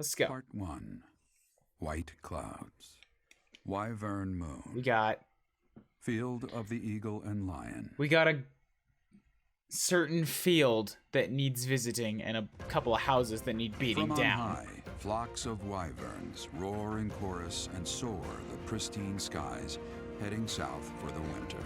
Let's go. Part 1. White Clouds. Wyvern Moon. We got Field of the Eagle and Lion. a certain field that needs visiting and a couple of houses that need beating From down. on high, flocks of wyverns roar in chorus and soar the pristine skies, heading south for the winter.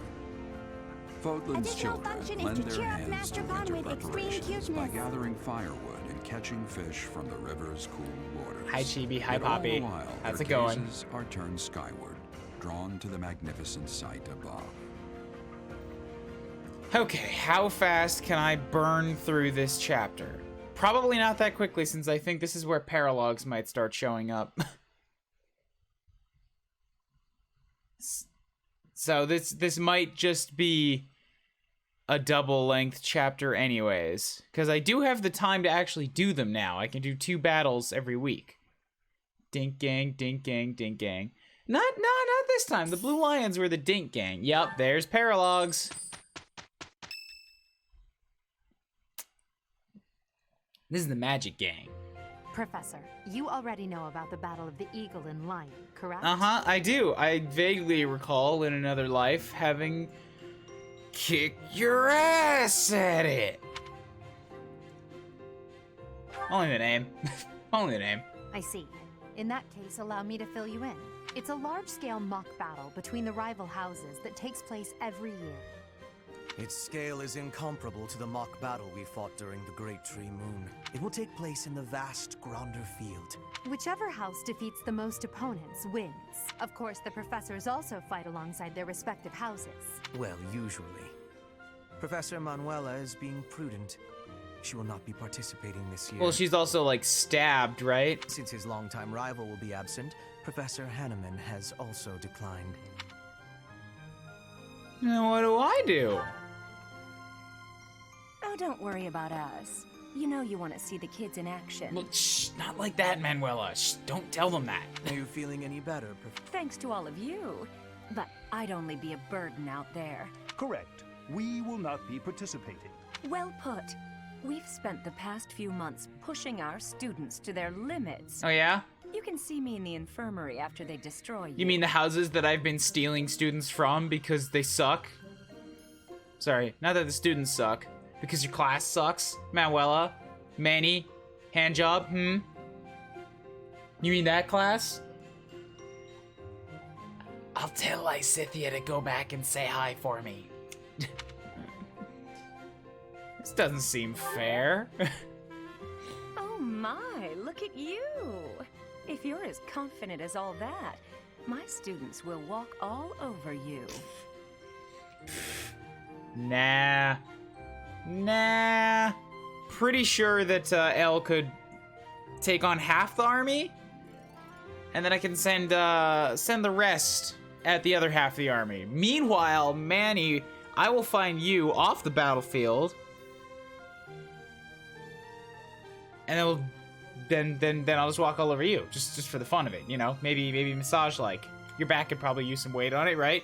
Fodlan's children lend their hands to winter preparations by gathering firewood and catching fish from the river's cool waters. Hi, Chibi. Hi, Yet all Poppy. the while, How's their it going? gazes are turned skyward, drawn to the magnificent sight above. Okay, how fast can I burn through this chapter? Probably not that quickly, since I think this is where paralogs might start showing up. So this might just be a double-length chapter anyways, because I do have the time to actually do them now. I can do 2 battles every week. Dink gang, dink gang, dink gang. Not this time. The Blue Lions were the dink gang. Yup, there's paralogs. This is the Magic Gang. Professor, you already know about the Battle of the Eagle and Lion, correct? Uh-huh, I do. I vaguely recall in another life having kicked your ass at it. Only the name. Only the name. I see. In that case, allow me to fill you in. It's a large-scale mock battle between the rival houses that takes place every year. Its scale is incomparable to the mock battle we fought during the Great Tree Moon. It will take place in the vast Gronder Field. Whichever house defeats the most opponents wins. Of course, the professors also fight alongside their respective houses. Well, usually. Professor Manuela is being prudent. She will not be participating this year. Well, she's also, like, stabbed, right? Since his longtime rival will be absent, Professor Hanneman has also declined. Now what do I do? Oh, don't worry about us. You know you want to see the kids in action. Look, shh, not like that, Manuela. Shh, don't tell them that. Are you feeling any better, Thanks to all of you. But I'd only be a burden out there. Correct. We will not be participating. Well put. We've spent the past few months pushing our students to their limits. Oh, yeah? You can see me in the infirmary after they destroy you. You mean the houses that I've been stealing students from because they suck? Sorry, not that the students suck. Because your class sucks? Manuela? Manny? Handjob? You mean that class? I'll tell Lysithia to go back and say hi for me. This doesn't seem fair. Oh my, look at you. If you're as confident as all that, my students will walk all over you. Nah. Pretty sure that Elle could take on half the army, and then I can send the rest at the other half of the army. Meanwhile, Manny, I will find you off the battlefield, and then I'll just walk all over you, just for the fun of it, you know? Maybe massage like. Your back could probably use some weight on it, right?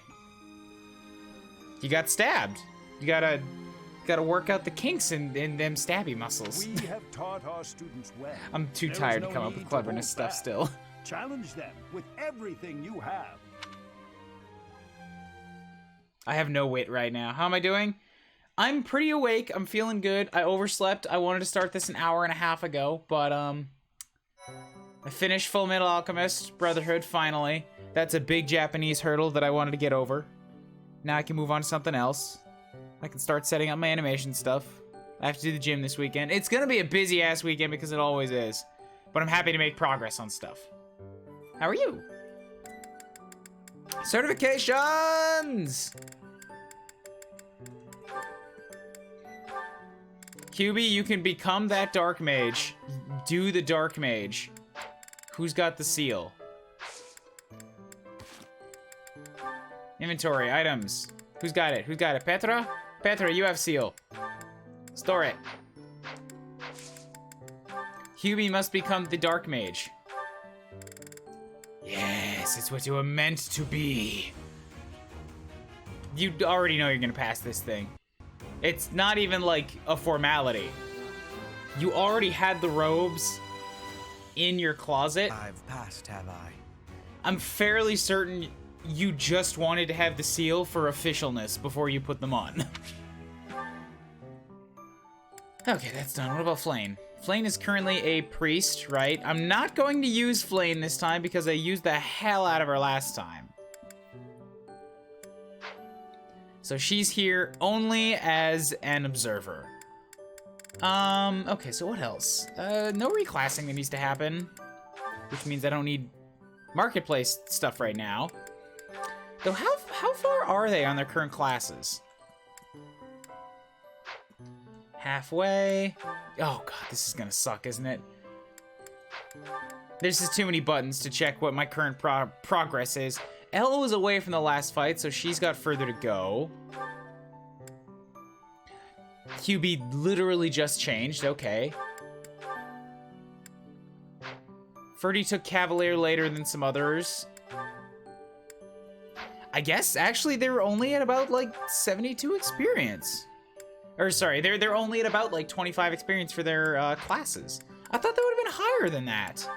You got stabbed. You gotta work out the kinks in them stabby muscles. We have taught our students well. I'm too There tired is to no come up need with to cleverness hold stuff back. still. Challenge them with everything you have. I have no wit right now. How am I doing? I'm pretty awake. I'm feeling good. I overslept. I wanted to start this an hour and a half ago, but I finished Full Metal Alchemist Brotherhood finally. That's a big Japanese hurdle that I wanted to get over. Now I can move on to something else. I can start setting up my animation stuff. I have to do the gym this weekend. It's gonna be a busy ass weekend because it always is. But I'm happy to make progress on stuff. How are you? Certifications! QB, you can become that Dark Mage. Do the Dark Mage. Who's got the seal? Inventory, items. Who's got it? Who's got it? Petra? Petra, you have seal. Store it. Hubie must become the Dark Mage. Yes, it's what you were meant to be. You already know you're gonna pass this thing. It's not even like a formality. You already had the robes. in your closet. I've passed, have I? I'm fairly certain you just wanted to have the seal for officialness before you put them on. Okay, that's done. What about Flane? Flane is currently a priest, right? I'm not going to use Flane this time because I used the hell out of her last time. So she's here only as an observer. Okay, so what else? No reclassing that needs to happen, which means I don't need marketplace stuff right now. Though how far are they on their current classes? Halfway. Oh god, this is gonna suck, isn't it? There's just too many buttons to check what my current progress is. Ella was away from the last fight, so she's got further to go. QB literally just changed, okay. Ferdy took Cavalier later than some others. I guess, actually, they were only at about, like, 72 experience. Or, sorry, they're only at about, like, 25 experience for their classes. I thought that would have been higher than that.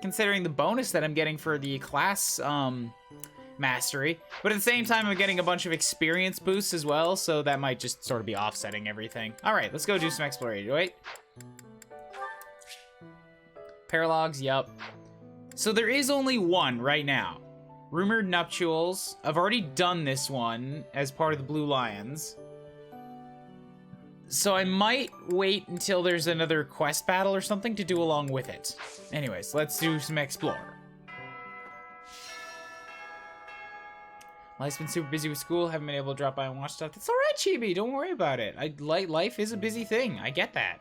Considering the bonus that I'm getting for the class, mastery. But at the same time, I'm getting a bunch of experience boosts as well, so that might just sort of be offsetting everything. Alright, let's go do some exploration. Wait. Paralogs, yup. So there is only one right now. Rumored Nuptials. I've already done this one as part of the Blue Lions. So I might wait until there's another quest battle or something to do along with it. Anyways, let's do some explore. Life's been super busy with school. Haven't been able to drop by and watch stuff. That's alright, Chibi. Don't worry about it. Life is a busy thing. I get that.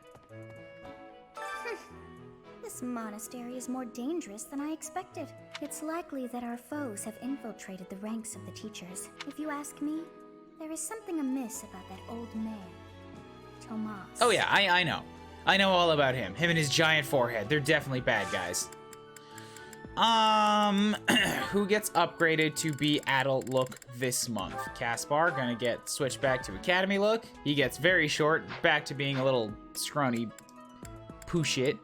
This monastery is more dangerous than I expected. It's likely that our foes have infiltrated the ranks of the teachers. If you ask me, there is something amiss about that old man, Tomas. Oh yeah, I know. I know all about him. Him and his giant forehead. They're definitely bad guys. Who gets upgraded to be adult look this month? Caspar, gonna get switched back to academy look. He gets very short, back to being a little scrawny poo shit.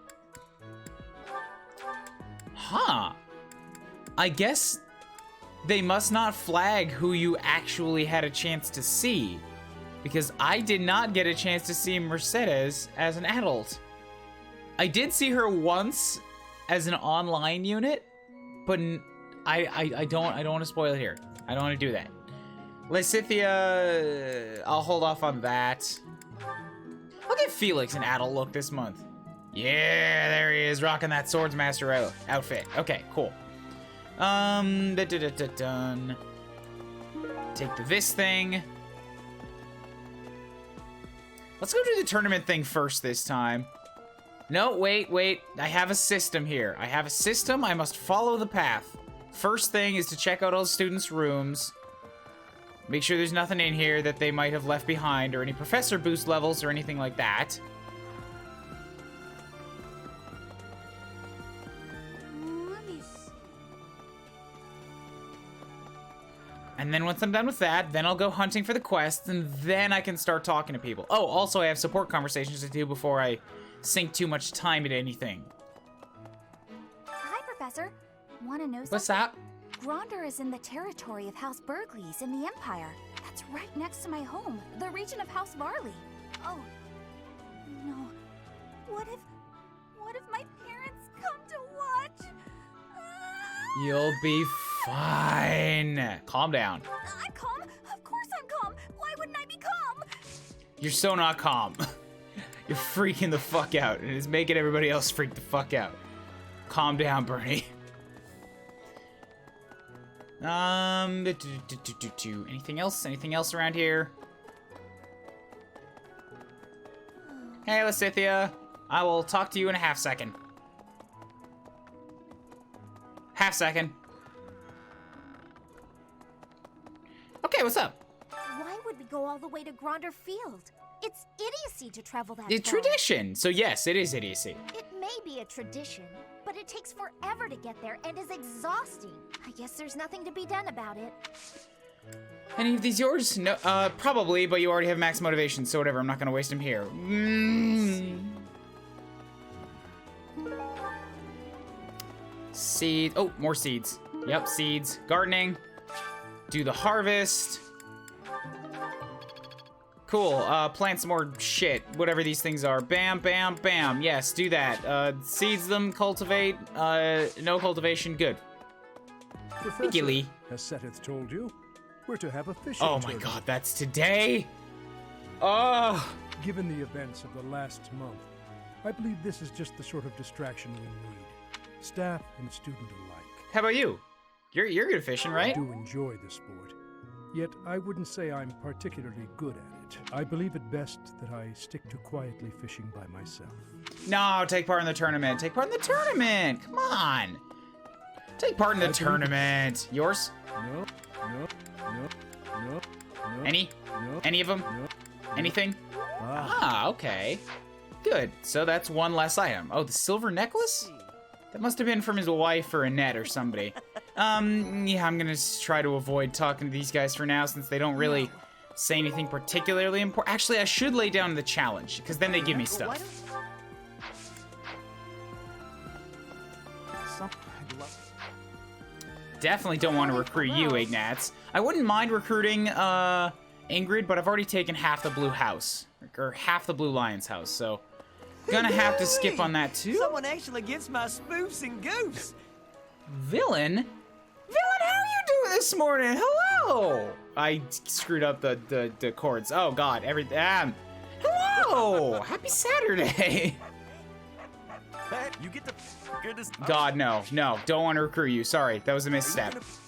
Huh. I guess they must not flag who you actually had a chance to see, because I did not get a chance to see Mercedes as an adult. I did see her once as an online unit, but I don't want to spoil it here. I don't want to do that. Lysithia, I'll hold off on that. I'll give Felix an adult look this month. Yeah, there he is, rocking that Swordsmaster outfit. Okay, cool. Done. Take this thing. Let's go do the tournament thing first this time. No, wait. I have a system here. I have a system. I must follow the path. First thing is to check out all the students' rooms. Make sure there's nothing in here that they might have left behind, or any professor boost levels or anything like that. And then once I'm done with that, then I'll go hunting for the quests, and then I can start talking to people. Oh, also I have support conversations to do before I sink too much time into anything. Hi, Professor. Want to know something? What's that? Gronder is in the territory of House Burgleys in the Empire. That's right next to my home, the region of House Varley. Oh, no. What if my parents come to watch? You'll be fine. Calm down. I'm calm. Of course I'm calm. Why wouldn't I be calm? You're so not calm. You're freaking the fuck out, and it's making everybody else freak the fuck out. Calm down, Bernie. Anything else? Anything else around here? Hey, Lysithia. I will talk to you in a half second. Half second. Okay, what's up? Why would we go all the way to Gronder Field? It's idiocy to travel that It's far. tradition, so yes, it is idiocy. It may be a tradition, but it takes forever to get there and is exhausting. I guess there's nothing to be done about it. Any of these yours? No, probably, but you already have max motivation, so whatever, I'm not gonna waste them here. Seed. Oh, more seeds. Yep, seeds. Gardening. Do the harvest. Cool. Plant some more shit. Whatever these things are. Bam, bam, bam. Yes, do that. Seeds them. Cultivate. No cultivation. Good. Thank you, Lee. As Seteth told you, we're to have a fishing Oh my tournament. god, that's today? Oh. Given the events of the last month, I believe this is just the sort of distraction we need. Staff and student alike. How about you? You're good at fishing, I right? do enjoy the sport, yet I wouldn't say I'm particularly good at it. I believe it best that I stick to quietly fishing by myself. No, take part in the tournament. Take part in the tournament. Come on. Take part in the tournament. Yours? No, no, no, no, no. Any? No, Any of them? no. Anything? Ah, Ah, okay. Good. So that's one less item. Oh, the silver necklace? That must have been from his wife or Annette or somebody. Yeah, I'm gonna just try to avoid talking to these guys for now since they don't really say anything particularly important. Actually, I should lay down the challenge because then they give me stuff. Definitely don't want to recruit you, Ignatz. I wouldn't mind recruiting Ingrid, but I've already taken half the blue house. Or half the blue lion's house, so gonna have to skip on that too. Someone actually gets my spoofs and goofs. Villain? Villain, how are you doing this morning? Hello! I screwed up the chords. Oh god, hello! Happy Saturday! Hey, you get the goodness. God, no, don't want to recruit you. Sorry, that was a misstep. Yes.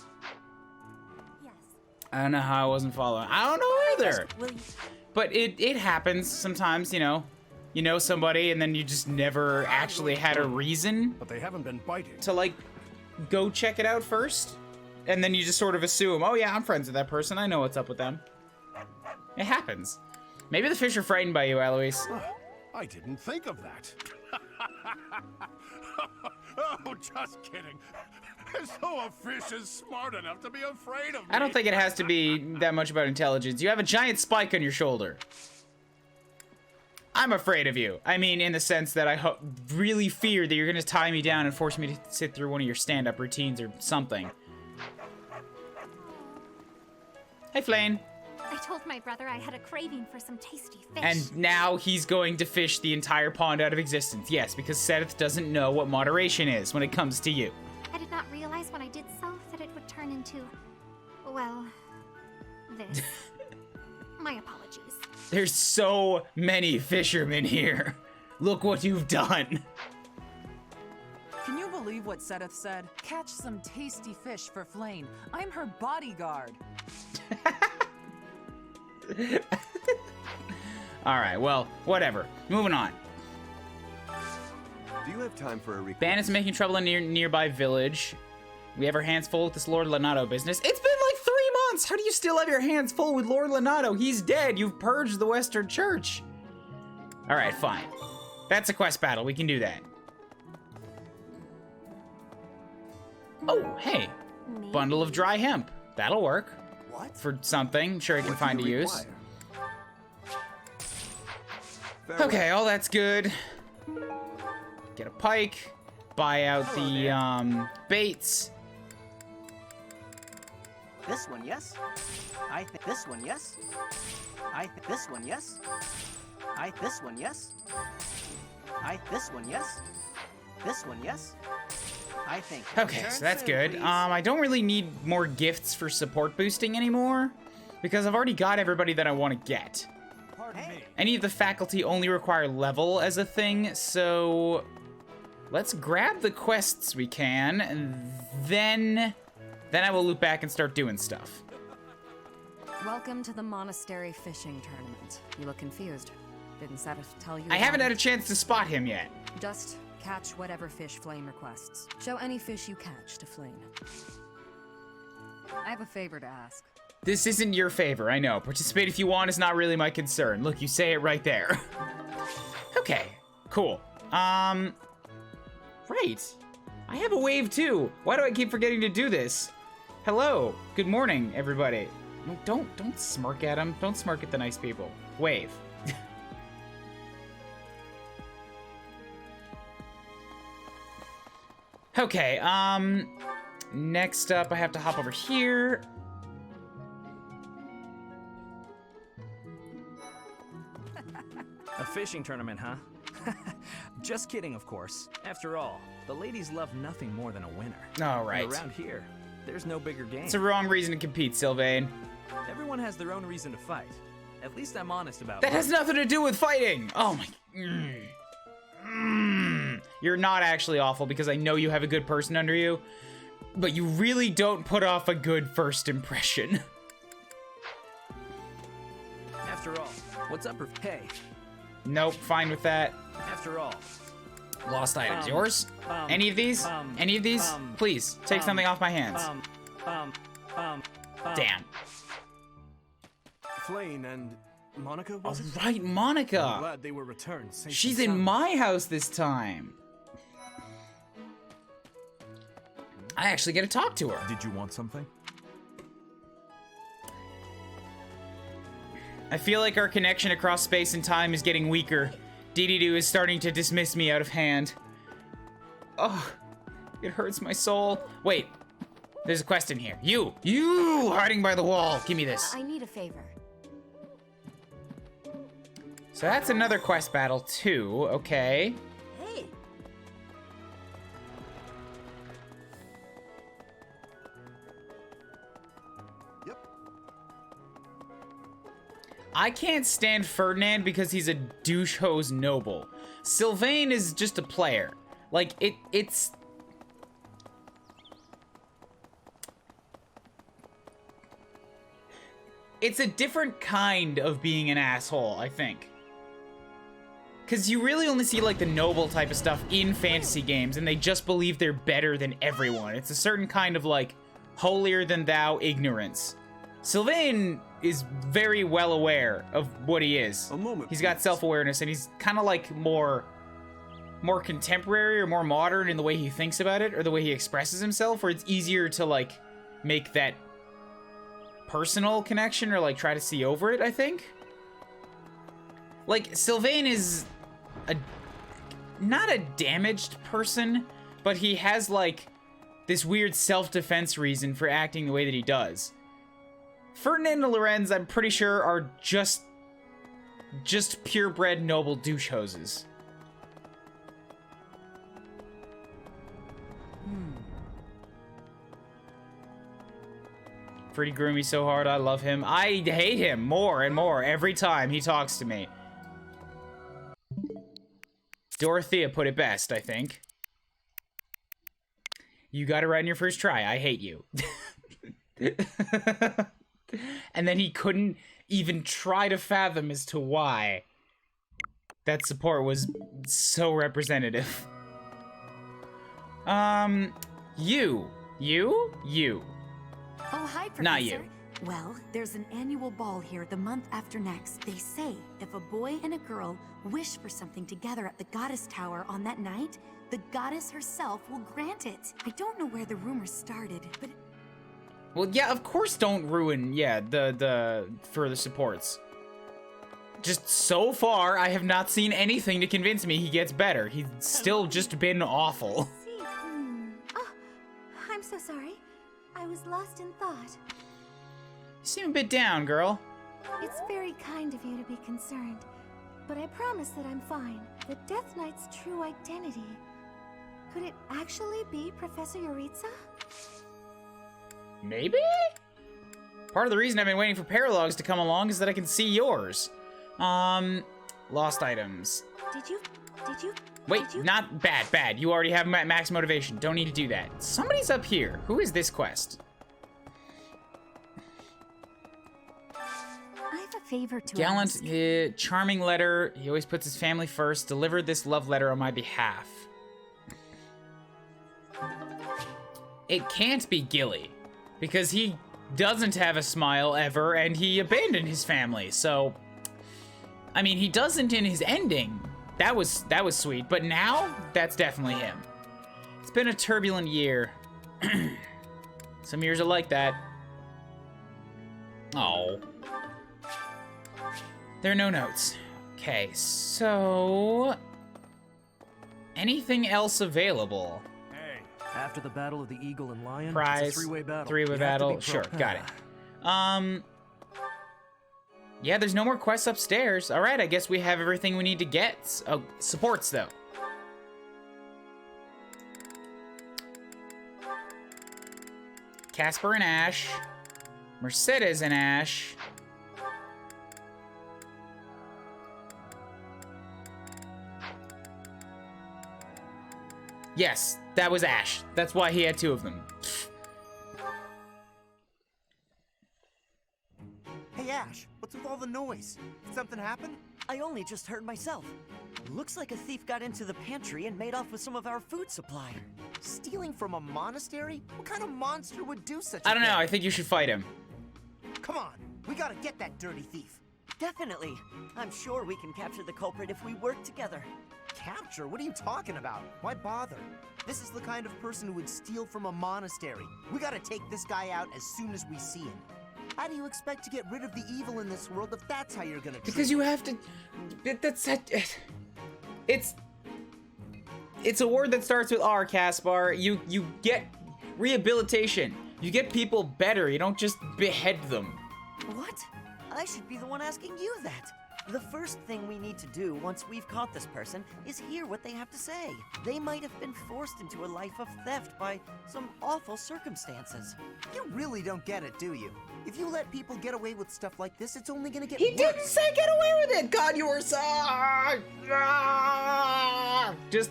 I don't know how I wasn't following. I don't know either. Will you... But it happens sometimes, you know somebody and then you just never actually had a reason But they haven't been biting. to like go check it out first. And then you just sort of assume, oh yeah, I'm friends with that person. I know what's up with them. It happens. Maybe the fish are frightened by you, Eloise. I didn't think of that. Oh, just kidding. As though a fish is smart enough to be afraid of me. I don't think it has to be that much about intelligence. You have a giant spike on your shoulder. I'm afraid of you. I mean, in the sense that I really fear that you're going to tie me down and force me to sit through one of your stand-up routines or something. Hey, Flane. I told my brother I had a craving for some tasty fish. And now he's going to fish the entire pond out of existence. Yes, because Seteth doesn't know what moderation is when it comes to you. I did not realize when I did so that it would turn into, well, this. My apologies. There's so many fishermen here. Look what you've done. Can you believe what Seteth said? Catch some tasty fish for Flane. I'm her bodyguard. Alright, well, whatever. Moving on. Do you have time for a request? Bandits making trouble in nearby village. We have our hands full with this Lord Lenato business. It's been like 3 months! How do you still have your hands full with Lord Lenato? He's dead. You've purged the Western Church. Alright, fine. That's a quest battle. We can do that. Oh, hey. Bundle of dry hemp. That'll work. What? For something. I'm sure I can What find do a you use. require? Farewell. Okay, all that's good. Get a pike. Buy out Hello the there. baits. This one, yes. I think this one, yes. I think this one, yes. I this one, yes. I this one, yes. This one, yes. I think. Okay, Turn so that's soon, good. please. I don't really need more gifts for support boosting anymore because I've already got everybody that I want to get. Pardon me. Any of the faculty only require level as a thing, so let's grab the quests we can, and then I will loop back and start doing stuff. Welcome to the Monastery fishing tournament. You look confused. Didn't Seteth tell you? I haven't about had a chance to spot him yet. it? Just catch whatever fish Flame requests. Show any fish you catch to Flame. I have a favor to ask. This isn't your favor, I know. Participate if you want is not really my concern. Look, you say it right there. Okay, cool. Right. I have a wave too. Why do I keep forgetting to do this? Hello. Good morning, everybody. No, don't smirk at them. Don't smirk at the nice people. Wave. Okay, next up I have to hop over here. A fishing tournament, huh? Just kidding, of course. After all, the ladies love nothing more than a winner. All right. And around here, there's no bigger game. It's the wrong reason to compete, Sylvain. Everyone has their own reason to fight. At least I'm honest about That mine. has nothing to do with fighting. Oh my. You're not actually awful because I know you have a good person under you, but you really don't put off a good first impression. After all, what's up, hey? Nope, fine with that. After all. Lost items. Yours? Any of these? Any of these? Please, take something off my hands. Damn. Flayn and Monica, was it? Right, Monica. I'm glad they were returned. safe She's and in sound. my house this time. I actually get to talk to her. Did you want something? I feel like our connection across space and time is getting weaker. Dee-Dee-Doo is starting to dismiss me out of hand. Oh, it hurts my soul. Wait, there's a quest in here. You hiding by the wall. Give me this. I need a favor. So that's another quest battle too, okay. Hey. I can't stand Ferdinand because he's a douche hose noble. Sylvain is just a player. Like, it's... It's a different kind of being an asshole, I think. Because you really only see, like, the noble type of stuff in fantasy games, and they just believe they're better than everyone. It's a certain kind of, like, holier-than-thou ignorance. Sylvain is very well aware of what he is. A moment, He's got please. self-awareness, and he's kind of, like, more contemporary or more modern in the way he thinks about it, or the way he expresses himself, where it's easier to, like, make that personal connection or, like, try to see over it, I think. Like, Sylvain is not a damaged person, but he has, like, this weird self-defense reason for acting the way that he does. Ferdinand and Lorenz, I'm pretty sure, are just purebred noble douche hoses. Freddie grew me so hard, I love him. I hate him more and more every time he talks to me. Dorothea put it best, I think. You got it right in your first try. I hate you. And then he couldn't even try to fathom as to why. That support was so representative. You. Oh, hi, Professor. Not you. Well, there's an annual ball here the month after next. They say if a boy and a girl wish for something together at the Goddess Tower on that night, the goddess herself will grant it. I don't know where the rumor started, but... Well, yeah, of course don't ruin, yeah, the further supports. Just so far, I have not seen anything to convince me he gets better. He's still just been awful. Oh, I'm so sorry. I was lost in thought. You seem a bit down, girl. It's very kind of you to be concerned, but I promise that I'm fine. The Death Knight's true identity. Could it actually be Professor Yuritsa? Maybe? Part of the reason I've been waiting for Paralogs to come along is that I can see yours. Lost items. Did you? Wait, not bad. You already have max motivation. Don't need to do that. Somebody's up here. Who is this quest? I have a favor to Gallant, ask. charming letter. He always puts his family first. Deliver this love letter on my behalf. It can't be Gilly, because he doesn't have a smile ever, and he abandoned his family, so... I mean, he doesn't in his ending. That was sweet, but now, that's definitely him. It's been a turbulent year. Some years are like that. Oh. There are no notes. Okay, so... Anything else available? Hey, After the Battle of the Eagle and Lion, Prize. it's a three-way battle. Three-way You have to be battle. Sure, pro- got it. Yeah, there's no more quests upstairs. All right, I guess we have everything we need to get. Oh, supports, though. Casper and Ash. Mercedes and Ash. Yes, that was Ash. That's why he had two of them. Hey, Ash, what's with all the noise? Did something happen? I only just heard myself. Looks like a thief got into the pantry and made off with some of our food supply. Stealing from a monastery? What kind of monster would do such I don't know. I think you should fight him. Come on, we gotta get that dirty thief. Definitely. I'm sure we can capture the culprit if we work together. Capture? What are you talking about? Why bother? This is the kind of person who would steal from a monastery. We gotta take this guy out as soon as we see him. How do you expect to get rid of the evil in this world if that's how you're gonna treat Because you have to... It's a word that starts with R, Caspar. You get rehabilitation. You get people better. You don't just behead them. What? I should be the one asking you that. The first thing we need to do once we've caught this person is hear what they have to say. They might have been forced into a life of theft by some awful circumstances. You really don't get it, do you? If you let people get away with stuff like this, it's only gonna get He worse. didn't say get away with it! God, you were so... Just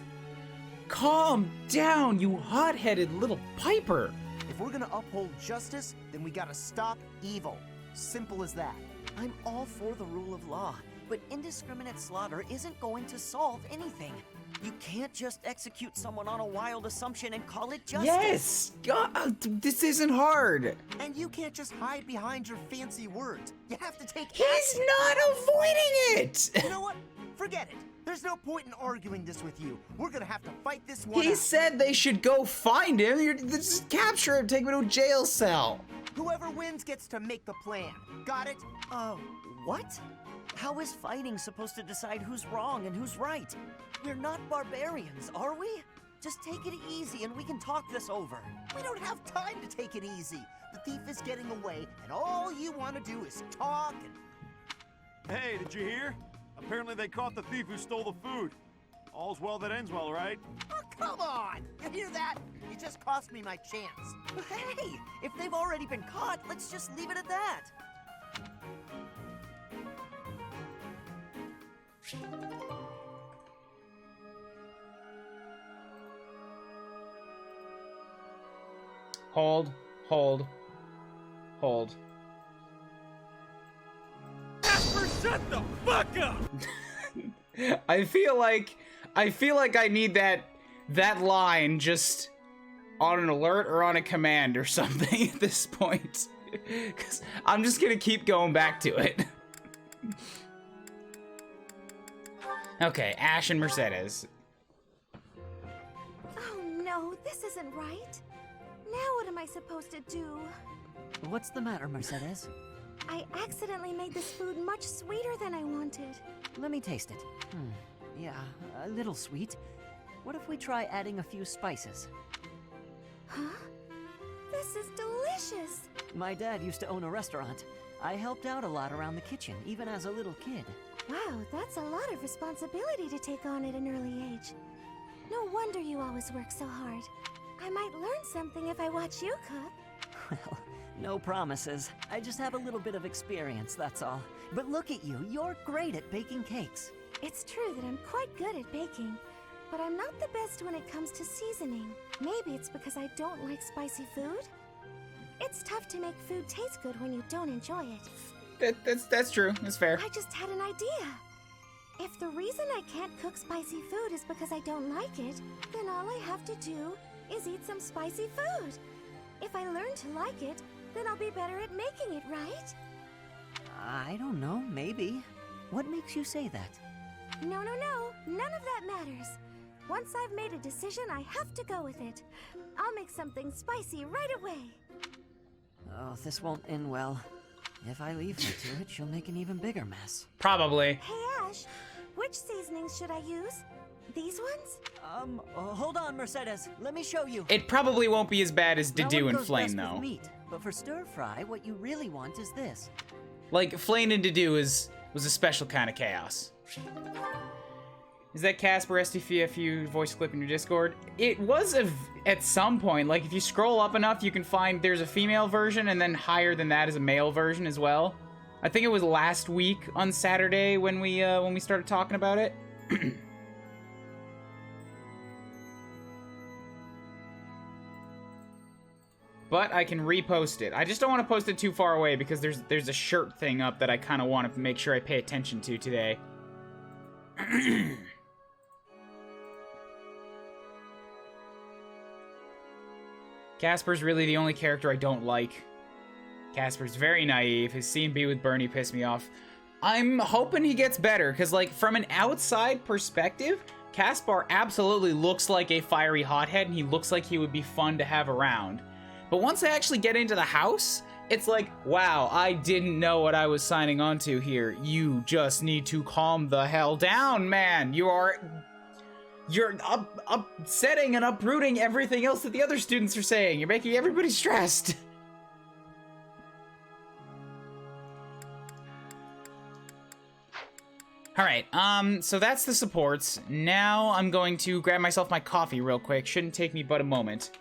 calm down, you hot-headed little piper. If we're gonna uphold justice, then we gotta stop evil. Simple as that. I'm all for the rule of law, but indiscriminate slaughter isn't going to solve anything. You can't just execute someone on a wild assumption and call it justice. Yes! God, this isn't hard. And you can't just hide behind your fancy words. You have to take He's action. not avoiding it! You know what? Forget it. There's no point in arguing this with you. We're gonna have to fight this one He out. said they should go find him. Just capture him, take him to a jail cell. Whoever wins gets to make the plan. Got it? What? How is fighting supposed to decide who's wrong and who's right? We're not barbarians, are we? Just take it easy and we can talk this over. We don't have time to take it easy. The thief is getting away, and all you want to do is talk and... Hey, did you hear? Apparently they caught the thief who stole the food. All's well that ends well, right? Oh, come on! You hear that? You just cost me my chance. Hey, if they've already been caught, let's just leave it at that. Hold. Casper, shut the fuck up! I feel like I need that line just on an alert or on a command or something at this point. Because I'm just gonna keep going back to it. Okay, Ash and Mercedes. Oh no, this isn't right. Now what am I supposed to do? What's the matter, Mercedes? I accidentally made this food much sweeter than I wanted. Let me taste it. Yeah, a little sweet. What if we try adding a few spices? Huh? This is delicious. My dad used to own a restaurant. I helped out a lot around the kitchen, even as a little kid. Wow, that's a lot of responsibility to take on at an early age. No wonder you always work so hard. I might learn something if I watch you cook. Well, no promises. I just have a little bit of experience, that's all. But look at you, you're great at baking cakes. It's true that I'm quite good at baking, but I'm not the best when it comes to seasoning. Maybe it's because I don't like spicy food? It's tough to make food taste good when you don't enjoy it. That's true. That's fair. I just had an idea. If the reason I can't cook spicy food is because I don't like it, then all I have to do is eat some spicy food. If I learn to like it, then I'll be better at making it, right? I don't know, maybe. What makes you say that? No. None of that matters. Once I've made a decision, I have to go with it. I'll make something spicy right away. Oh, this won't end well. If I leave her to it, she'll make an even bigger mess. Probably. Hey, Ash, which seasonings should I use? These ones? Hold on, Mercedes. Let me show you. It probably won't be as bad as That Dedue one and goes Flame, best with though. meat, but for stir fry, what you really want is this. Like, Flame and Dedue was a special kind of chaos. Is that Casper STFU voice clip in your Discord? It was at some point. Like, if you scroll up enough, you can find there's a female version, and then higher than that is a male version as well. I think it was last week on Saturday when we started talking about it. But I can repost it. I just don't want to post it too far away because there's a shirt thing up that I kind of want to make sure I pay attention to today. Casper's really the only character I don't like. Casper's very naive. His C&B with Bernie pissed me off. I'm hoping he gets better, because, like, from an outside perspective, Caspar absolutely looks like a fiery hothead, and he looks like he would be fun to have around. But once I actually get into the house, it's like, wow, I didn't know what I was signing on to here. You just need to calm the hell down, man. You're upsetting and uprooting everything else that the other students are saying. You're making everybody stressed. Alright, so that's the supports. Now I'm going to grab myself my coffee real quick. Shouldn't take me but a moment.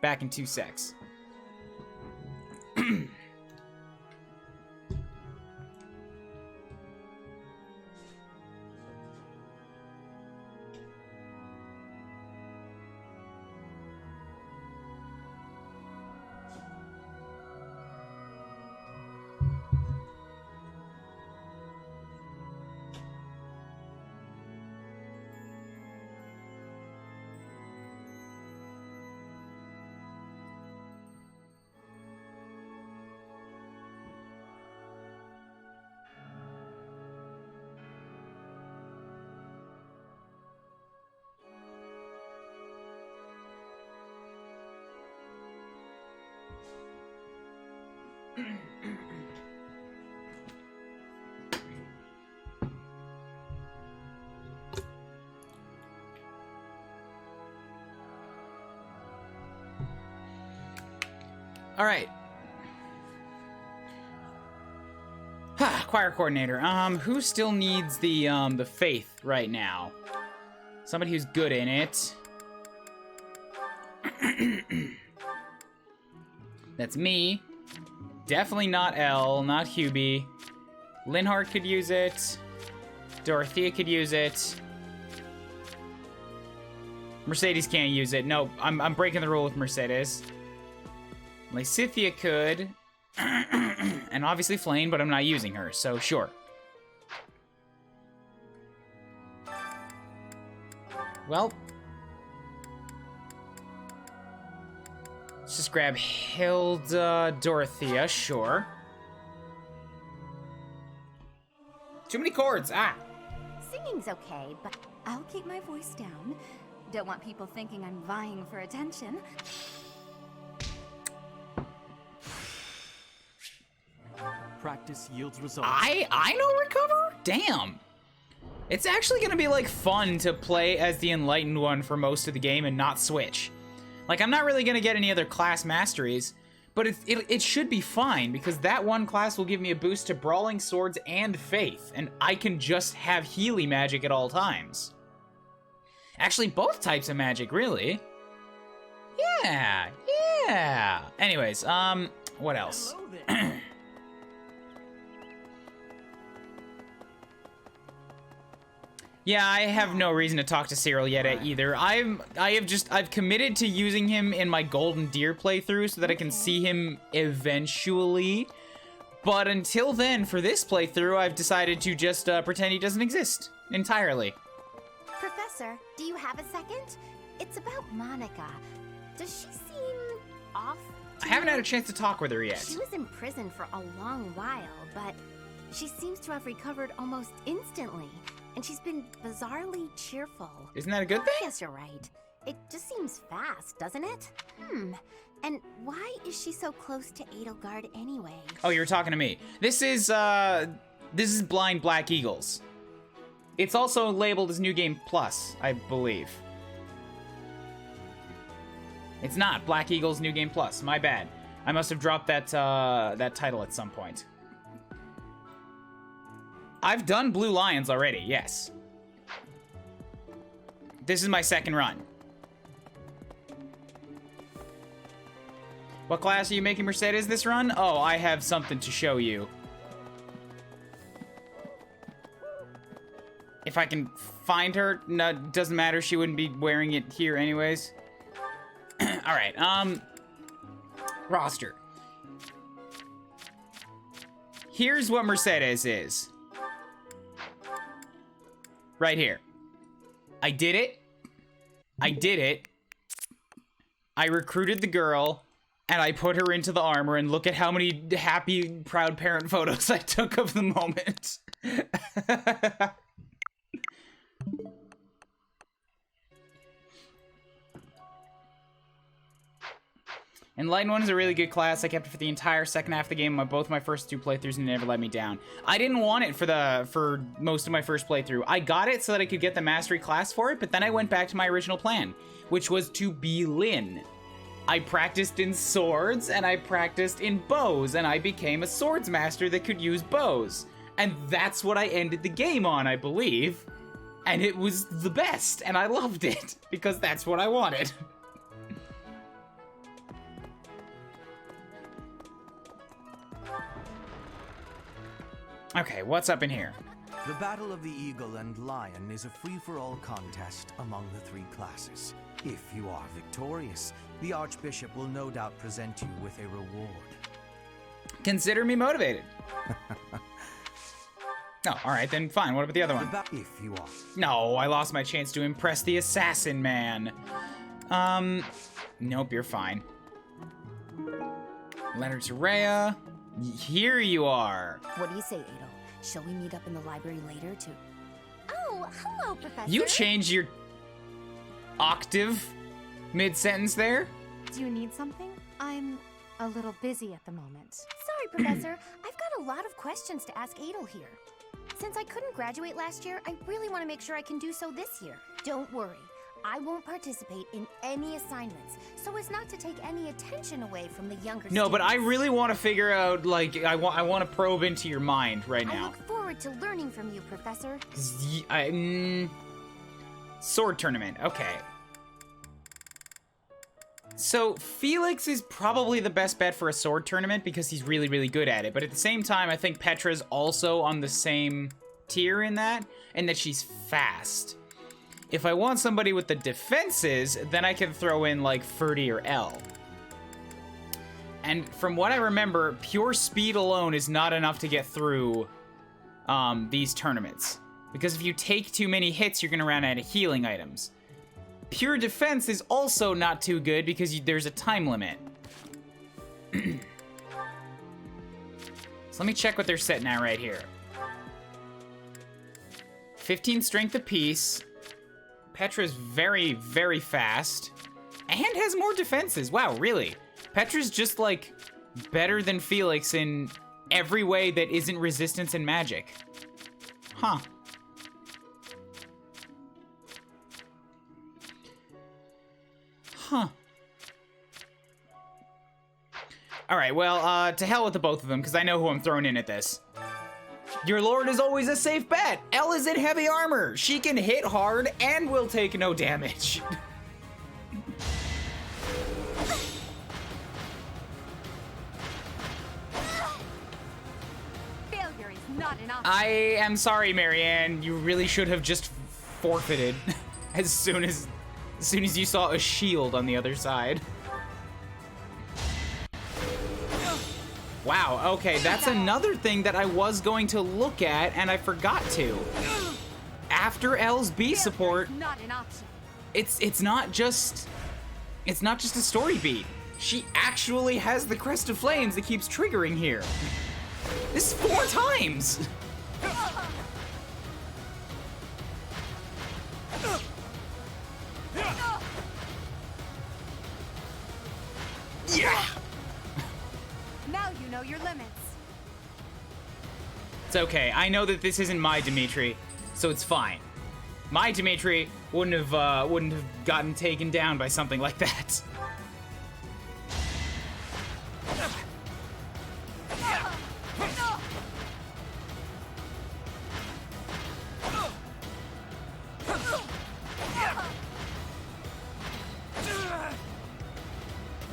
Back in 2 secs. All right. Choir coordinator. Who still needs the faith right now? Somebody who's good in it. That's me. Definitely not Elle, not Hubie. Linhart could use it. Dorothea could use it. Mercedes can't use it. No, I'm breaking the rule with Mercedes. Lysithia could. And obviously Flame, but I'm not using her, so sure. Well. Let's just grab Hilda, Dorothea, sure. Too many chords, Singing's okay, but I'll keep my voice down. Don't want people thinking I'm vying for attention. Practice yields results. I know Recover? Damn. It's actually gonna be, like, fun to play as the Enlightened one for most of the game and not switch. Like, I'm not really gonna get any other class masteries, but it should be fine, because that one class will give me a boost to Brawling Swords and Faith, and I can just have Healy magic at all times. Actually, both types of magic, really. Yeah. Anyways, what else? Yeah, I have no reason to talk to Cyril yet either. I've committed to using him in my Golden Deer playthrough so that I can see him eventually. But until then, for this playthrough, I've decided to just pretend he doesn't exist entirely. Professor, do you have a second? It's about Monica. Does she seem off? I haven't had a chance to talk with her yet. She was in prison for a long while, but she seems to have recovered almost instantly. And she's been bizarrely cheerful. Isn't that a good thing? I guess you're right. It just seems fast, doesn't it? And why is she so close to Edelgard anyway? Oh, you were talking to me. This is Blind Black Eagles. It's also labeled as New Game Plus, I believe. It's not Black Eagle's New Game Plus. My bad. I must have dropped that that title at some point. I've done Blue Lions already, yes. This is my second run. What class are you making Mercedes this run? Oh, I have something to show you. If I can find her, no, doesn't matter. She wouldn't be wearing it here anyways. All right, roster. Here's what Mercedes is. Right here. I did it. I did it. I recruited the girl, and I put her into the armor, and look at how many happy, proud parent photos I took of the moment. Enlightened 1 is a really good class. I kept it for the entire second half of the game on both my first 2 playthroughs and it never let me down. I didn't want it for most of my first playthrough. I got it so that I could get the mastery class for it, but then I went back to my original plan, which was to be Lyn. I practiced in swords and I practiced in bows and I became a swords master that could use bows. And that's what I ended the game on, I believe. And it was the best and I loved it because that's what I wanted. Okay, what's up in here? The Battle of the Eagle and Lion is a free-for-all contest among the 3 classes. If you are victorious, the Archbishop will no doubt present you with a reward. Consider me motivated. Oh, alright then, fine. What about the other one? If you are. No, I lost my chance to impress the assassin man. Nope, you're fine. Letter to Rhea. Here you are. What do you say, Adel? Shall we meet up in the library later to... Oh, hello, Professor. You changed your octave mid-sentence there? Do you need something? I'm a little busy at the moment. Sorry, Professor. I've got a lot of questions to ask Adel here. Since I couldn't graduate last year, I really want to make sure I can do so this year. Don't worry. I won't participate in any assignments, so as not to take any attention away from the younger students. No, but I really want to figure out, like, I want to probe into your mind right now. I look forward to learning from you, Professor. Sword tournament, okay. So, Felix is probably the best bet for a sword tournament because he's really, really good at it. But at the same time, I think Petra's also on the same tier in that, and that she's fast. If I want somebody with the defenses, then I can throw in, like, Ferdy or L. And from what I remember, pure speed alone is not enough to get through these tournaments. Because if you take too many hits, you're going to run out of healing items. Pure defense is also not too good because there's a time limit. So let me check what they're setting at right here. 15 strength apiece. Petra's very, very fast. And has more defenses. Wow, really? Petra's just, like, better than Felix in every way that isn't resistance and magic. Huh. Huh. Alright, well, to hell with the both of them, because I know who I'm throwing in at this. Your lord is always a safe bet. Elle is in heavy armor. She can hit hard and will take no damage. Failure is not an option. I am sorry, Marianne. You really should have just forfeited as soon as you saw a shield on the other side. Wow, okay, that's another thing that I was going to look at and I forgot to. After L's B support, it's not just a story beat. She actually has the Crest of Flames that keeps triggering here. This is 4 times. Yeah. Now you know your limits. It's okay. I know that this isn't my Dimitri. so it's fine. My Dimitri wouldn't have gotten taken down by something like that.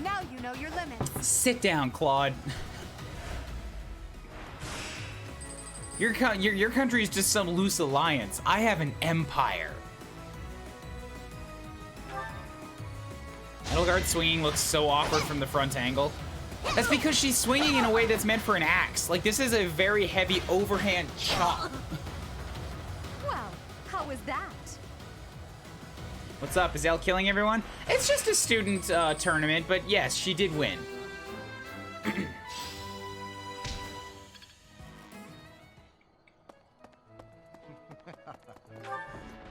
Now you know your limits. Sit down, Claude. Your country is just some loose alliance. I have an empire. Edelgard swinging looks so awkward from the front angle. That's because she's swinging in a way that's meant for an axe. Like, this is a very heavy overhand chop. Well, how was that? What's up? Is Elle killing everyone? It's just a student tournament, but yes, she did win.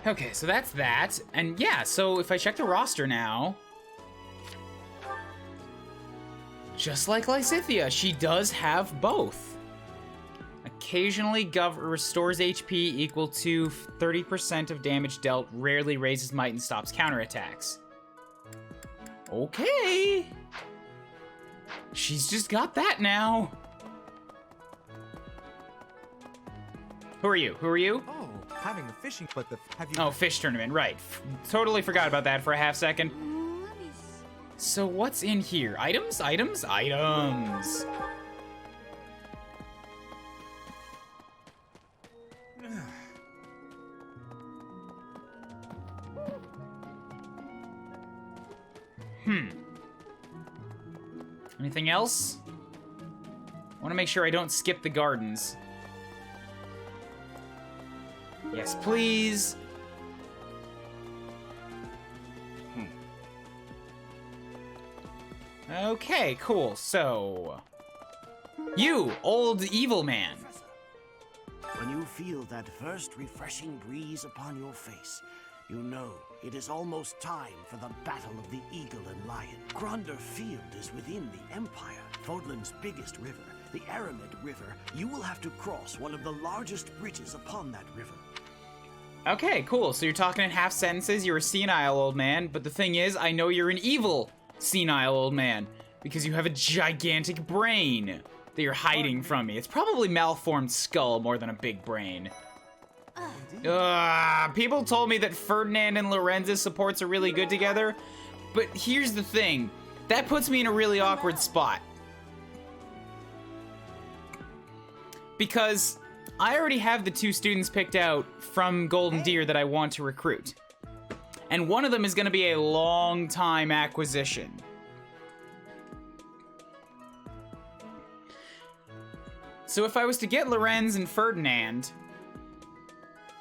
Okay, so that's that. And yeah, so if I check the roster now, just like Lysithea, she does have both. Occasionally restores HP equal to 30% of damage dealt, rarely raises might and stops counterattacks. Okay. She's just got that now. Who are you? Who are you? Oh, having a fishing, but have you... Oh, fish tournament, right. Totally forgot about that for a half second. So what's in here? Items, items, items. Anything else? I want to make sure I don't skip the gardens. Yes, please. Okay, cool. So, you, old evil man. When you feel that first refreshing breeze upon your face, you know it is almost time for the battle of the eagle and lion. Gronder Field is within the Empire, Fodlan's biggest river, the Aramid River. You will have to cross one of the largest bridges upon that river. Okay, cool. So you're talking in half sentences. You're a senile old man, but the thing is, I know you're an evil senile old man because you have a gigantic brain that you're hiding from me. It's probably malformed skull more than a big brain. People told me that Ferdinand and Lorenz's supports are really good together, but here's the thing. That puts me in a really awkward spot. Because I already have the 2 students picked out from Golden Deer that I want to recruit. And one of them is going to be a long-time acquisition. So if I was to get Lorenz and Ferdinand,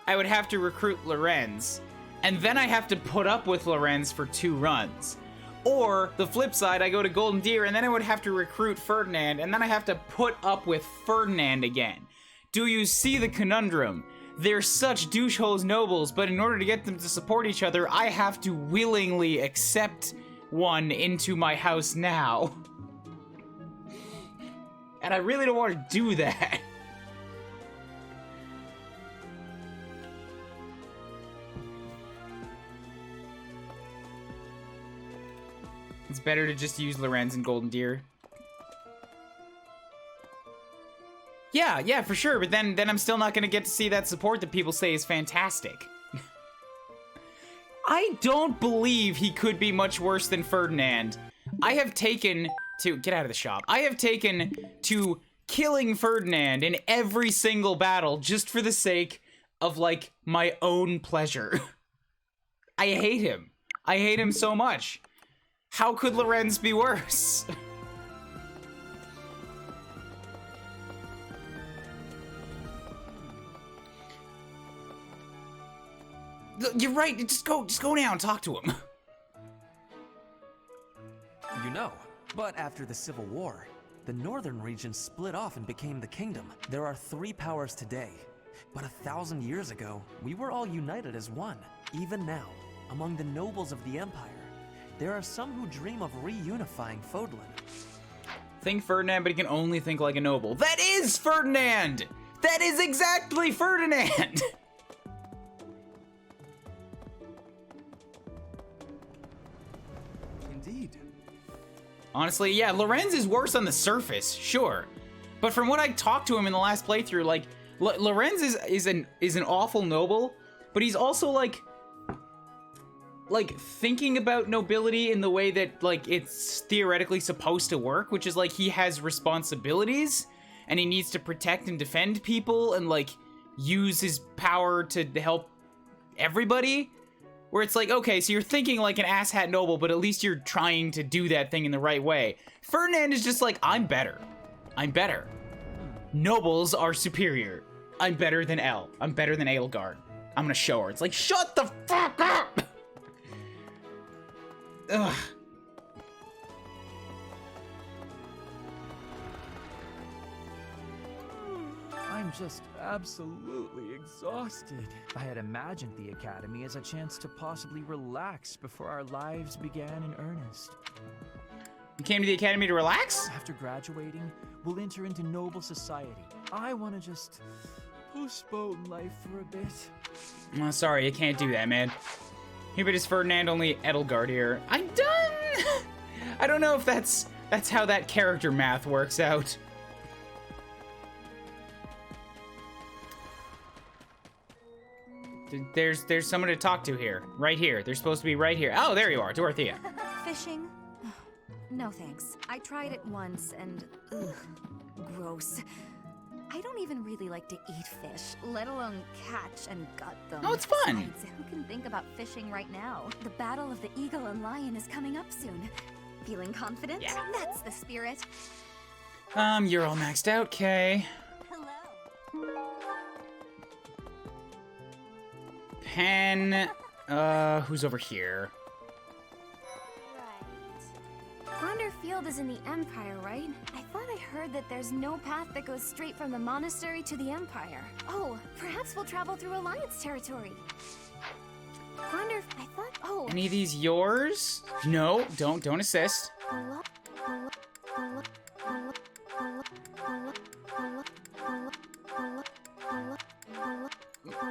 I would have to recruit Lorenz, and then I have to put up with Lorenz for 2 runs. Or, the flip side, I go to Golden Deer, and then I would have to recruit Ferdinand, and then I have to put up with Ferdinand again. Do you see the conundrum? They're such douche-hose nobles, but in order to get them to support each other, I have to willingly accept one into my house now. And I really don't want to do that. It's better to just use Lorenz and Golden Deer. Yeah, for sure, but then I'm still not gonna get to see that support that people say is fantastic. I don't believe he could be much worse than Ferdinand. I have taken to... Get out of the shop. I have taken to killing Ferdinand in every single battle just for the sake of, like, my own pleasure. I hate him. I hate him so much. How could Lorenz be worse? You're right. Just go now and talk to him. You know, but after the Civil War, the northern region split off and became the kingdom. There are 3 powers today, but 1,000 years ago, we were all united as one. Even now, among the nobles of the Empire, there are some who dream of reunifying Fodlan. Think Ferdinand, but he can only think like a noble. That is Ferdinand! That is exactly Ferdinand! indeed. Honestly, yeah, Lorenz is worse on the surface, sure. But from what I talked to him in the last playthrough, like, Lorenz is an awful noble, but he's also like thinking about nobility in the way that like it's theoretically supposed to work, which is like he has responsibilities and he needs to protect and defend people and like use his power to help everybody. Where it's like, okay, so you're thinking like an asshat noble, but at least you're trying to do that thing in the right way. Ferdinand is just like, I'm better. I'm better. Nobles are superior. I'm better than El. I'm better than Edelgard. I'm gonna show her. It's like, shut the fuck up! Ugh. I'm just absolutely exhausted. I had imagined the academy as a chance to possibly relax before our lives began in earnest. You came to the academy to relax? After graduating, we'll enter into noble society. I want to just postpone life for a bit. Oh, sorry, you can't do that, man. Here it is Ferdinand, only Edelgard here. I'm done! I don't know if that's how that character math works out. There's someone to talk to here. Right here. They're supposed to be right here. Oh, there you are, Dorothea. Fishing? No thanks. I tried it once and ugh, gross. I don't even really like to eat fish, let alone catch and gut them. Oh, it's fun. Besides, who can think about fishing right now? The battle of the eagle and lion is coming up soon. Feeling confident? Yeah. That's the spirit. You're all maxed out, Kay. Pen, who's over here? Gronder Field is in the Empire, right? I thought I heard that there's no path that goes straight from the Monastery to the Empire. Oh, perhaps we'll travel through Alliance territory. Gronder, I thought, oh. Any of these yours? No, don't assist.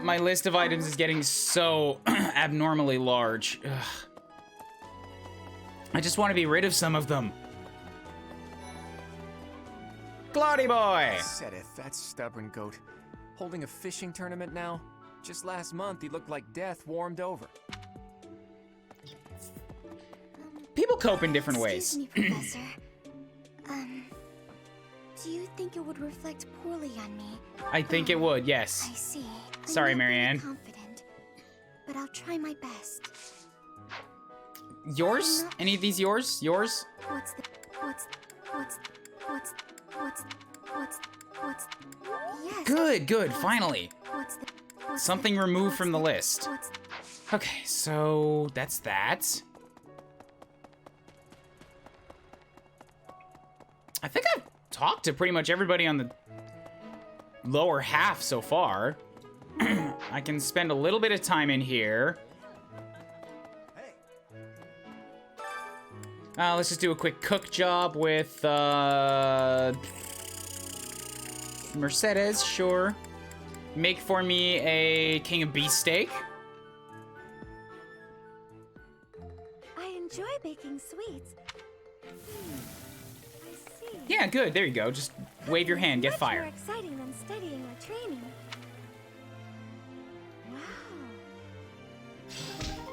My list of items is getting so abnormally large. Ugh. I just want to be rid of some of them. Cloudy boy! Sedith, that stubborn goat. Holding a fishing tournament now? Just last month, he looked like death warmed over. People cope in different ways. Excuse me, Professor. Do you think it would reflect poorly on me? I think it would, yes. I see. Sorry, I'm not very Marianne. confident, but I'll try my best. Yours? Any of these yours? Yours? Yes. Good, finally. Something removed from the list. Okay, so that's that. I think I've talked to pretty much everybody on the lower half so far. I can spend a little bit of time in here. Let's just do a quick cook job with Mercedes, sure. Make for me a king of beef steak. I enjoy baking sweets. I see. Yeah, good. There you go. Just wave your hand, get Much fire. more exciting than studying or training. Wow.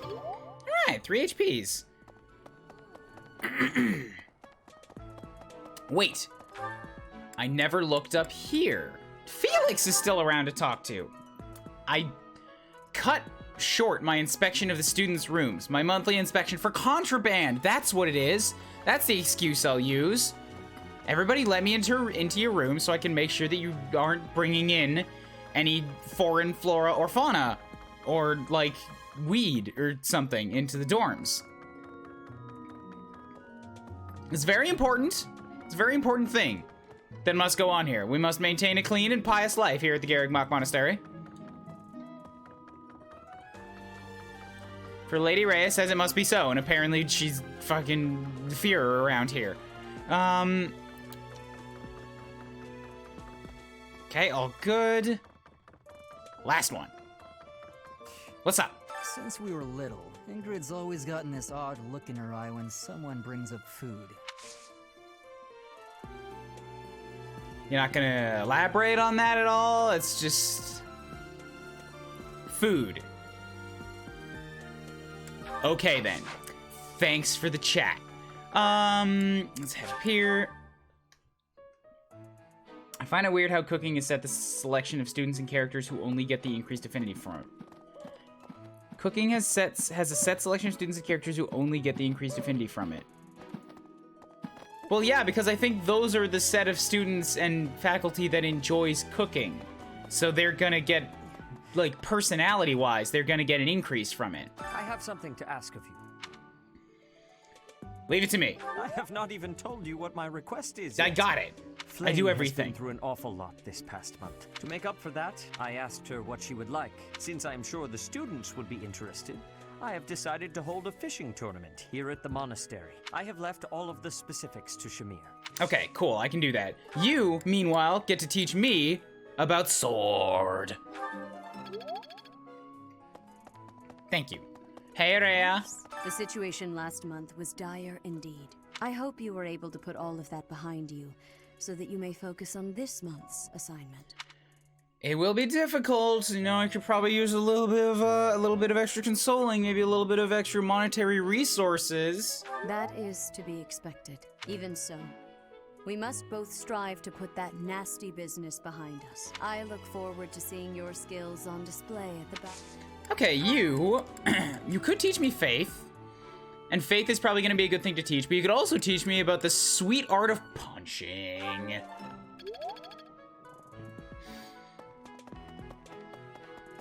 All right, 3 HPs. Wait. I never looked up here. Felix is still around to talk to. I cut short my inspection of the students' rooms. My monthly inspection for contraband. That's what it is. That's the excuse I'll use. Everybody let me into your room so I can make sure that you aren't bringing in any foreign flora or fauna. Or, like, weed or something into the dorms. It's very important. It's a very important thing that must go on here. We must maintain a clean and pious life here at the Garrigmach Monastery. For Lady Rhea says it must be so, and apparently she's fucking the Führer around here. Okay, all good. Last one. What's up? Since we were little, Ingrid's always gotten this odd look in her eye when someone brings up food. You're not gonna elaborate on that at all? It's just... food. Okay then. Thanks for the chat. Let's head up here. I find it weird how cooking is set the selection of students and characters who only get the increased affinity from it. Cooking has a set selection of students and characters who only get the increased affinity from it. Well, yeah, because I think those are the set of students and faculty that enjoys cooking. So they're gonna get, like, personality-wise, they're gonna get an increase from it. I have something to ask of you. Leave it to me. I have not even told you what my request is. I got it. Flame I do has everything. been through an awful lot this past month. To make up for that, I asked her what she would like. Since I am sure the students would be interested, I have decided to hold a fishing tournament here at the monastery. I have left all of the specifics to Shamir. Okay, cool. I can do that. You, meanwhile, get to teach me about sword. Thank you. Hey, Rhea. The situation last month was dire indeed. I hope you were able to put all of that behind you, so that you may focus on this month's assignment. It will be difficult. You know, I could probably use a little bit of extra consoling, maybe a little bit of extra monetary resources. That is to be expected. Even so, we must both strive to put that nasty business behind us. I look forward to seeing your skills on display at the back. Okay, you could teach me faith. And faith is probably going to be a good thing to teach, but you could also teach me about the sweet art of punching.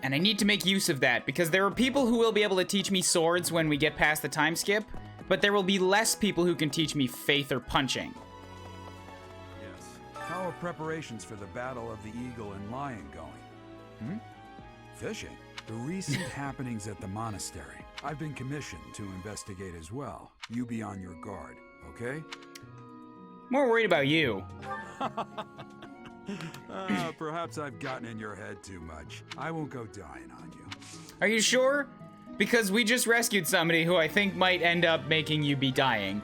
And I need to make use of that, because there are people who will be able to teach me swords when we get past the time skip, but there will be less people who can teach me faith or punching. Yes. How are preparations for the Battle of the Eagle and Lion going? Fishing. The recent happenings at the monastery. I've been commissioned to investigate as well. You be on your guard, okay? More worried about you. Perhaps I've gotten in your head too much. I won't go dying on you. Are you sure? Because we just rescued somebody who I think might end up making you be dying.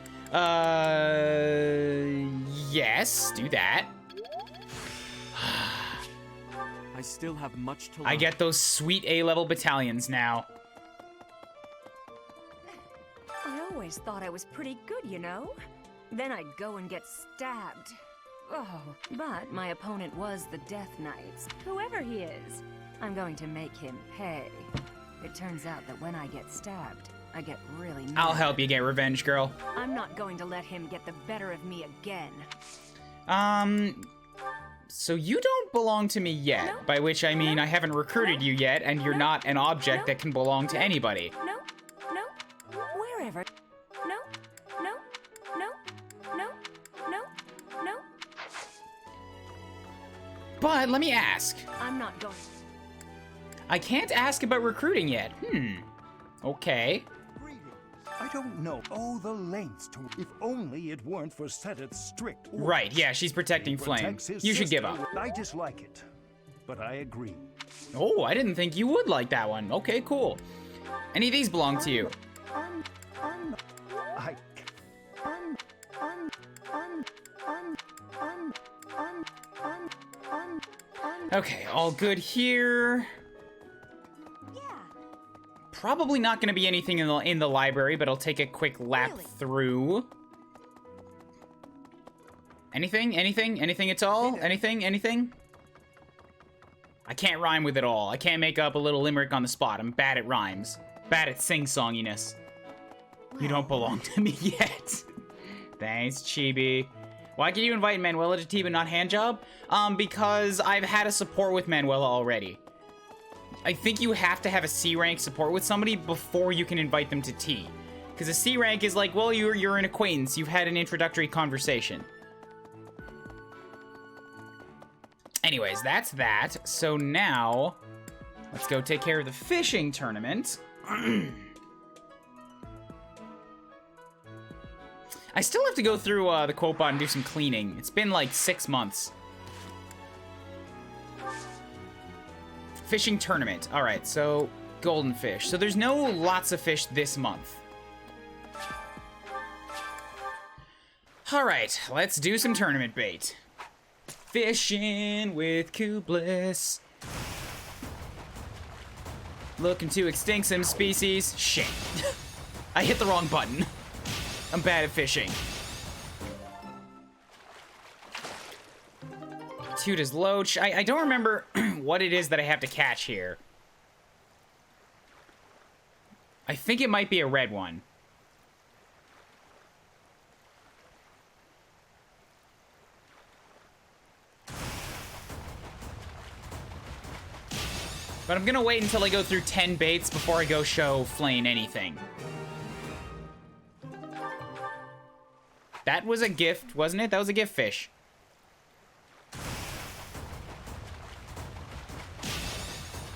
Yes, do that. I still have much to learn. I get those sweet A-level battalions now. I always thought I was pretty good, you know? Then I'd go and get stabbed. Oh, but my opponent was the Death Knights. Whoever he is, I'm going to make him pay. It turns out that when I get stabbed, I get really mad. I'll help you get revenge, girl. I'm not going to let him get the better of me again. So you don't belong to me yet, No. by which I mean I haven't recruited you yet, and you're not an object that can belong to anybody. No, wherever. No. But let me ask. I'm not going. I can't ask about recruiting yet. Okay. I don't know. Oh, the lengths to... If only it weren't for Seteth's strict orders. Right, yeah, she's protecting Flame. Protects his You should give sister. up. I dislike it, but I agree. Oh, I didn't think you would like that one. Okay, cool. Any of these belong to you? Okay, all good here. Probably not going to be anything in the library, but I'll take a quick lap through. Anything? Anything at all? Anything? I can't rhyme with it all. I can't make up a little limerick on the spot. I'm bad at rhymes. Bad at sing-songiness. You don't belong to me yet. Thanks, Chibi. Why can you invite Manuela to tea but not Handjob? Because I've had a support with Manuela already. I think you have to have a C rank support with somebody before you can invite them to tea. Because a C rank is like, well, you're an acquaintance. You've had an introductory conversation. Anyways, that's that. So now, let's go take care of the fishing tournament. I still have to go through the quote bot and do some cleaning. It's been like 6 months. Fishing tournament. All right, so golden fish. So there's no lots of fish this month. Alright, let's do some tournament bait. Fishing with Kublis. Looking to extinct some species. Shit. I hit the wrong button. I'm bad at fishing. Toot is loach. I don't remember what it is that I have to catch here. I think it might be a red one. But I'm gonna wait until I go through 10 baits before I go show Flane anything. That was a gift, wasn't it? That was a gift fish.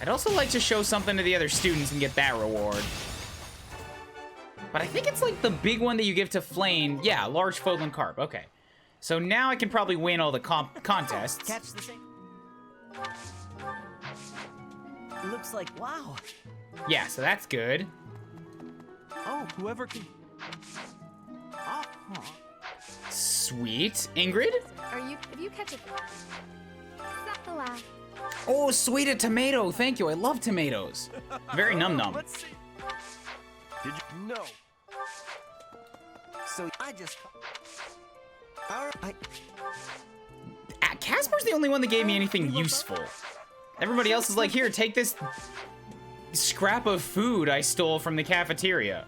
I'd also like to show something to the other students and get that reward. But I think it's like the big one that you give to Flane. Yeah, large Fodlan carp. Okay. So now I can probably win all the contests. Catch the same. Looks like wow. Yeah, so that's good. Oh, whoever can. Sweet. Ingrid? If you catch it. Sakala. Oh, sweet a tomato. Thank you. I love tomatoes. Very num-num. Let's see. Did you? No. So I just. Alright. Casper's the only one that gave me anything useful. Everybody else is like, here, take this scrap of food I stole from the cafeteria.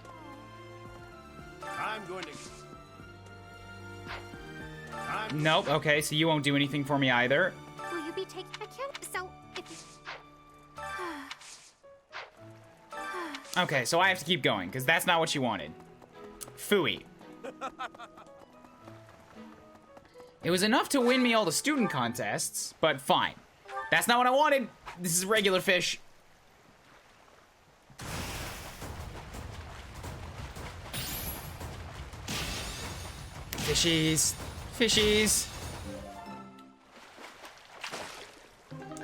I'm going to. Nope, okay, so you won't do anything for me either. Will you be taking a camp? So if Okay, so I have to keep going, because that's not what you wanted. Phooey. It was enough to win me all the student contests, but fine. That's not what I wanted. This is regular fish. Fishies. Fishies.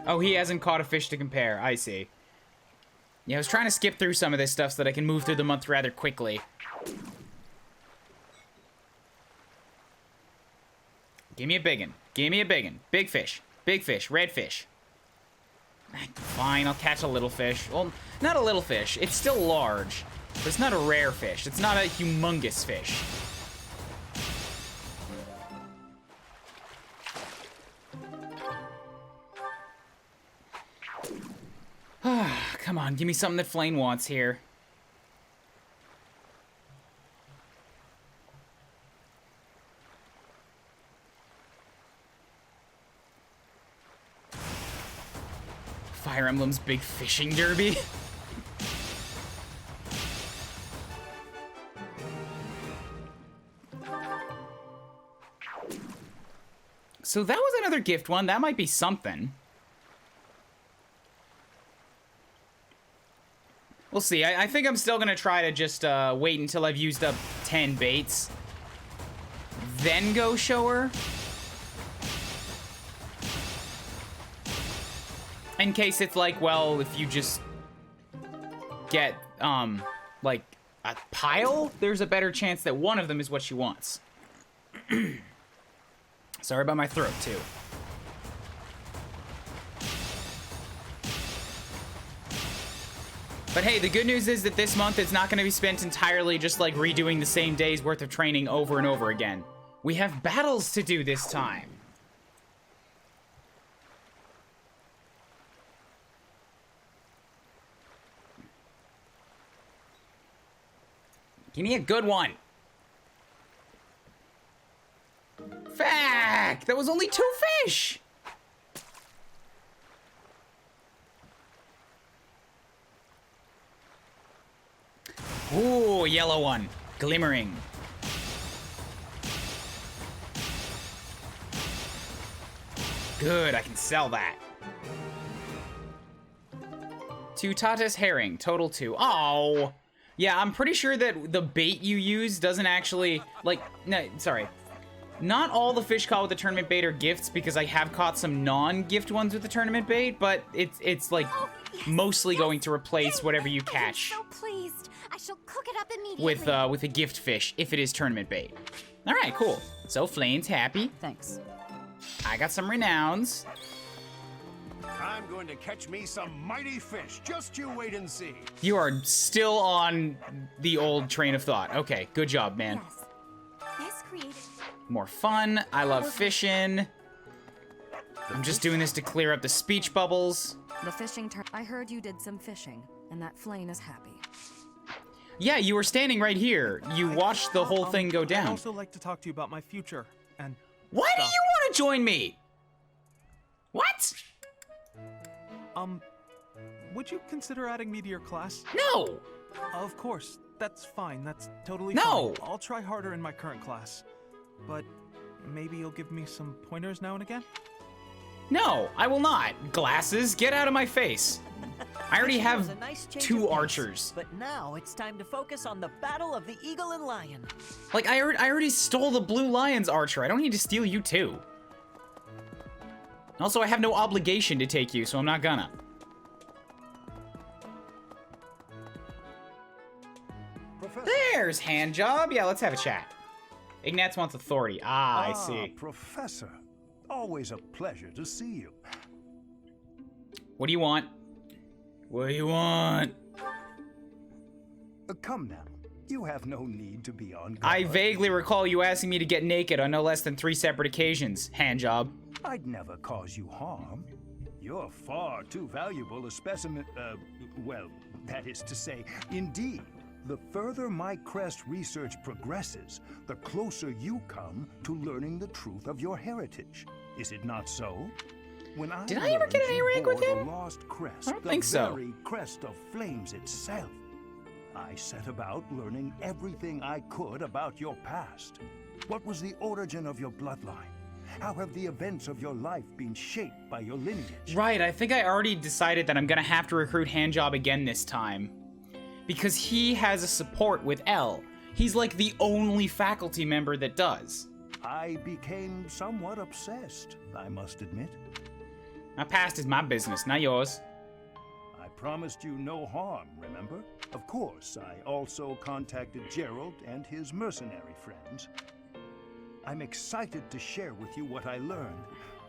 Oh, he hasn't caught a fish to compare. I see. Yeah, I was trying to skip through some of this stuff so that I can move through the month rather quickly. Give me a biggin. Give me a biggin. Big fish. Big fish. Red fish. Fine, I'll catch a little fish. Well, not a little fish. It's still large. But it's not a rare fish. It's not a humongous fish. Come on, give me something that Flane wants here. Fire Emblem's big fishing derby. So that was another gift one. That might be something. We'll see. I think I'm still gonna try to just wait until I've used up 10 baits. Then go show her. In case it's like, well, if you just get, like, a pile, there's a better chance that one of them is what she wants. Sorry about my throat, too. But hey, the good news is that this month it's not going to be spent entirely just like redoing the same day's worth of training over and over again. We have battles to do this time. Give me a good one. Fact! That was only 2 fish! Ooh, yellow one. Glimmering. Good, I can sell that. 2 tatas herring, total 2. Oh! Yeah, I'm pretty sure that the bait you use doesn't actually, like, no, sorry. Not all the fish caught with the tournament bait are gifts, because I have caught some non-gift ones with the tournament bait, but it's like, mostly going to replace whatever you catch I'm so pleased. I shall cook it up immediately. with a gift fish if it is tournament bait. All right, cool. So Flane's happy. Thanks. I got some renowns. I'm going to catch me some mighty fish. Just you wait and see. You are still on the old train of thought. Okay, good job, man. Yes. This created... More fun. I love fishing. I'm just doing this to clear up the speech bubbles. The fishing I heard you did some fishing, and that Flane is happy. Yeah, you were standing right here. You watched the whole thing go down. I'd also like to talk to you about my future, and... Why do you want to join me? What? Would you consider adding me to your class? No! Of course. That's fine. That's totally No! fine. I'll try harder in my current class. But maybe you'll give me some pointers now and again? No, I will not. Glasses, get out of my face. I already Fishing was have a nice change 2 of pace, archers. But now it's time to focus on the battle of the eagle and lion. Like, I already stole the Blue Lion's archer. I don't need to steal you too. Also, I have no obligation to take you, so I'm not gonna. Professor. There's hand job. Yeah, let's have a chat. Ignatz wants authority. I see. Professor. Always a pleasure to see you. What do you want? What do you want? Come now. You have no need to be on guard. I vaguely recall you asking me to get naked on no less than 3 separate occasions. Hand job. I'd never cause you harm. You're far too valuable a specimen, well, that is to say, indeed. The further my crest research progresses, the closer you come to learning the truth of your heritage. Is it not so? When Did I ever get an A rank with him? The lost crest, I don't think so. The very crest of flames itself. I set about learning everything I could about your past. What was the origin of your bloodline? How have the events of your life been shaped by your lineage? Right, I think I already decided that I'm gonna have to recruit Handjob again this time. Because he has a support with L. He's like the only faculty member that does. I became somewhat obsessed, I must admit. My past is my business, not yours. I promised you no harm, remember? Of course, I also contacted Gerald and his mercenary friends. I'm excited to share with you what I learned,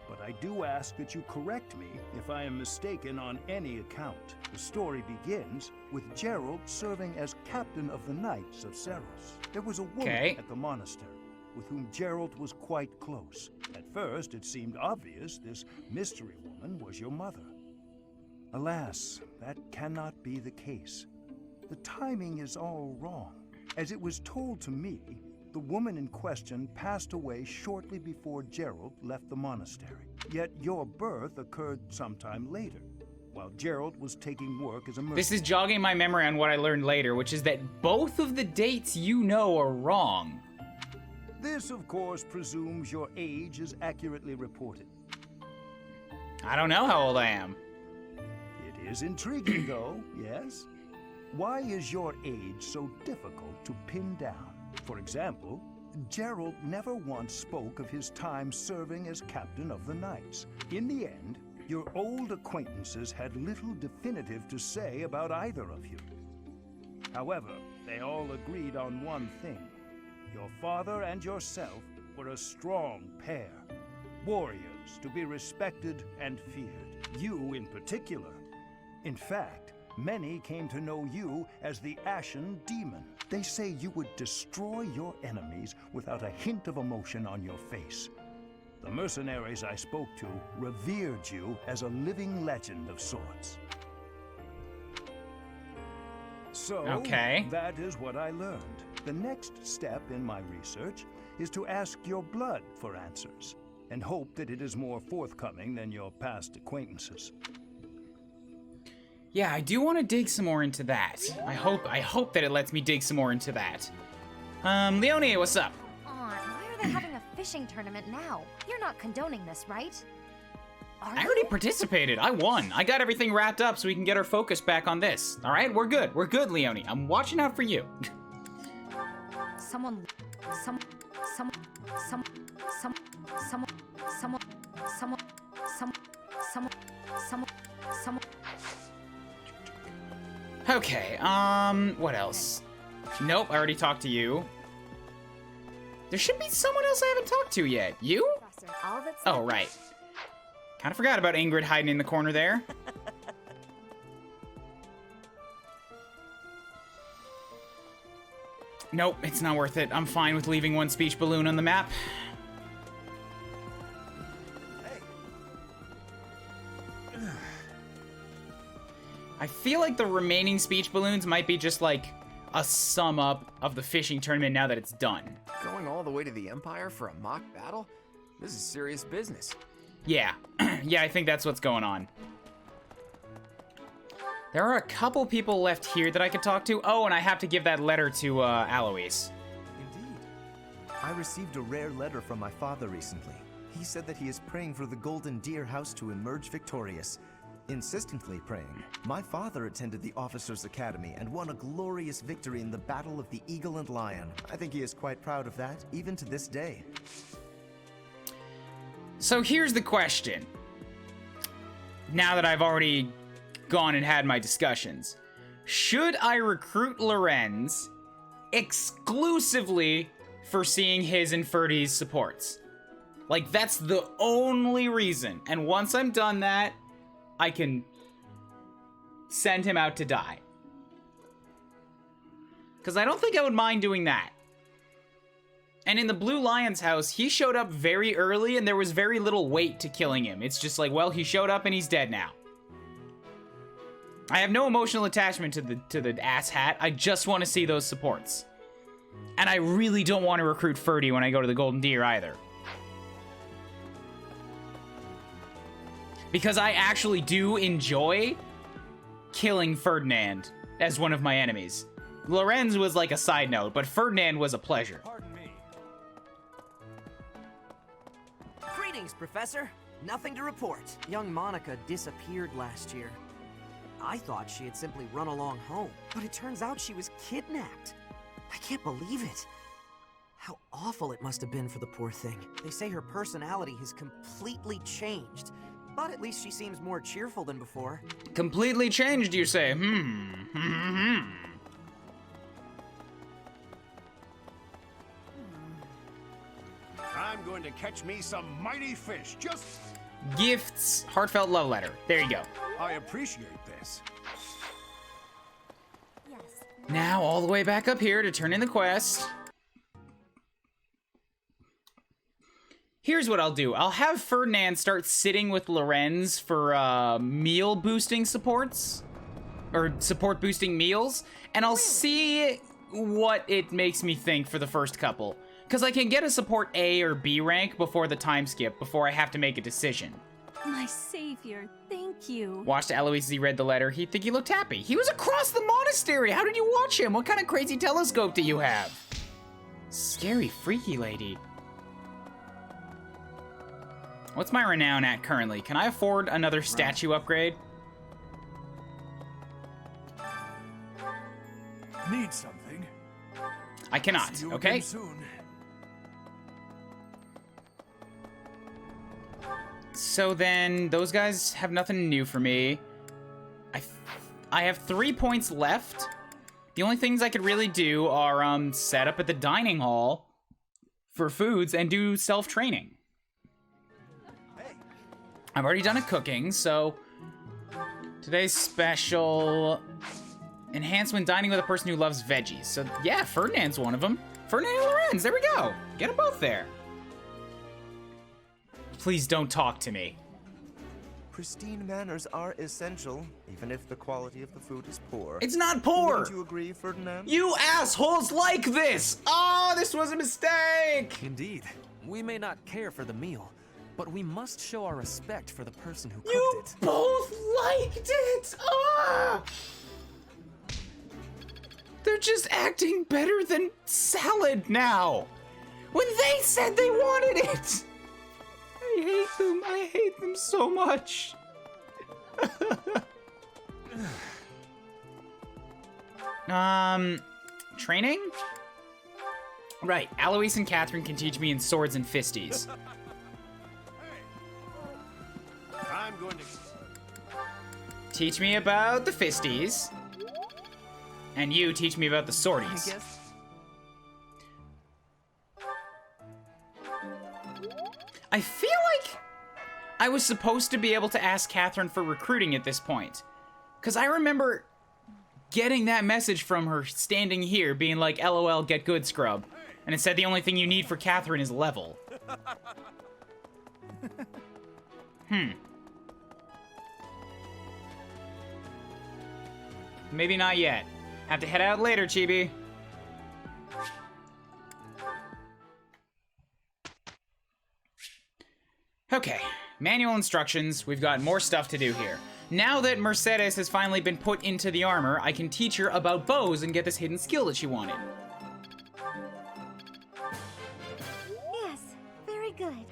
but I do ask that you correct me if I am mistaken on any account. The story begins with Gerald serving as captain of the Knights of Seros. There was a woman at the monastery with whom Gerald was quite close. At first, it seemed obvious this mystery woman was your mother. Alas, that cannot be the case. The timing is all wrong. As it was told to me, the woman in question passed away shortly before Gerald left the monastery. Yet your birth occurred sometime later, while Gerald was taking work as a merchant. This is jogging my memory on what I learned later, which is that both of the dates you know are wrong. This, of course, presumes your age is accurately reported. I don't know how old I am. It is intriguing, though, yes? Why is your age so difficult to pin down? For example, Gerald never once spoke of his time serving as captain of the Knights. In the end, your old acquaintances had little definitive to say about either of you. However, they all agreed on one thing. Your father and yourself were a strong pair. Warriors to be respected and feared. You in particular. In fact, many came to know you as the Ashen Demon. They say you would destroy your enemies without a hint of emotion on your face. The mercenaries I spoke to revered you as a living legend of sorts. So, that is what I learned. The next step in my research is to ask your blood for answers, and hope that it is more forthcoming than your past acquaintances. Yeah, I do want to dig some more into that. I hope that it lets me dig some more into that. Leonie, what's up? Why are they having a fishing tournament now? You're not condoning this, right? I already participated. I won. I got everything wrapped up so we can get our focus back on this. All right, we're good. We're good, Leonie. I'm watching out for you. Someone Okay, what else? Nope, I already talked to you. There should be someone else I haven't talked to yet. You? Oh, right. Kinda forgot about Ingrid hiding in the corner there. Nope, it's not worth it. I'm fine with leaving one speech balloon on the map. I feel like the remaining speech balloons might be just like a sum up of the fishing tournament now that it's done. Going all the way to the Empire for a mock battle? This is serious business. Yeah. Yeah, I think that's what's going on. There are a couple people left here that I could talk to. Oh, and I have to give that letter to Alois. Indeed. I received a rare letter from my father recently. He said that he is praying for the Golden Deer House to emerge victorious. Insistently praying. My father attended the Officers' Academy and won a glorious victory in the Battle of the Eagle and Lion. I think he is quite proud of that, even to this day. So here's the question. Now that I've already gone and had my discussions, should I recruit Lorenz exclusively for seeing his and Ferdy's supports? Like, that's the only reason. And once I'm done that, I can send him out to die. Because I don't think I would mind doing that. And in the Blue Lion's house, he showed up very early and there was very little weight to killing him. It's just like, well, he showed up and he's dead now. I have no emotional attachment to the ass hat. I just want to see those supports. And I really don't want to recruit Ferdy when I go to the Golden Deer either. Because I actually do enjoy killing Ferdinand as one of my enemies. Lorenz was like a side note, but Ferdinand was a pleasure. Pardon me. Greetings, Professor. Nothing to report. Young Monica disappeared last year. I thought she had simply run along home, but it turns out she was kidnapped. I can't believe it. How awful it must have been for the poor thing. They say her personality has completely changed. But at least she seems more cheerful than before. Completely changed, you say? I'm going to catch me some mighty fish. Just Gifts, heartfelt love letter. There you go. I appreciate this. Now all the way back up here to turn in the quest. Here's what I'll do. I'll have Ferdinand start sitting with Lorenz for meal boosting supports. Or support boosting meals. And I'll see what it makes me think for the first couple. Because I can get a support A or B rank before the time skip, before I have to make a decision. My savior, thank you. Watched Alois as he read the letter. He'd think he looked happy. He was across the monastery. How did you watch him? What kind of crazy telescope do you have? Scary, freaky lady. What's my renown at currently? Can I afford another statue upgrade? Need something? I cannot, See you okay? again soon. So then, those guys have nothing new for me. I have 3 points left. The only things I could really do are set up at the dining hall for foods and do self-training. I've already done a cooking, so today's special enhance when dining with a person who loves veggies. So yeah, Ferdinand's one of them. Ferdinand and Lorenz, there we go. Get them both there. Please don't talk to me. Pristine manners are essential, even if the quality of the food is poor. It's not poor! Wouldn't you agree, Ferdinand? You assholes like this! Oh, this was a mistake! Indeed. We may not care for the meal, but we must show our respect for the person who cooked You it. both liked it! Ah! They're just acting better than salad now! When they said they wanted it! I hate them. I hate them so much. Training? Right, Alois and Catherine can teach me in swords and fisties. I'm going to Teach me about the fisties. And you teach me about the sorties. I guess. I feel like I was supposed to be able to ask Catherine for recruiting at this point. Because I remember getting that message from her standing here being like, LOL, get good, scrub. And it said the only thing you need for Catherine is level. Maybe not yet. Have to head out later, Chibi. Okay, manual instructions. We've got more stuff to do here. Now that Mercedes has finally been put into the armor, I can teach her about bows and get this hidden skill that she wanted. Yes, very good.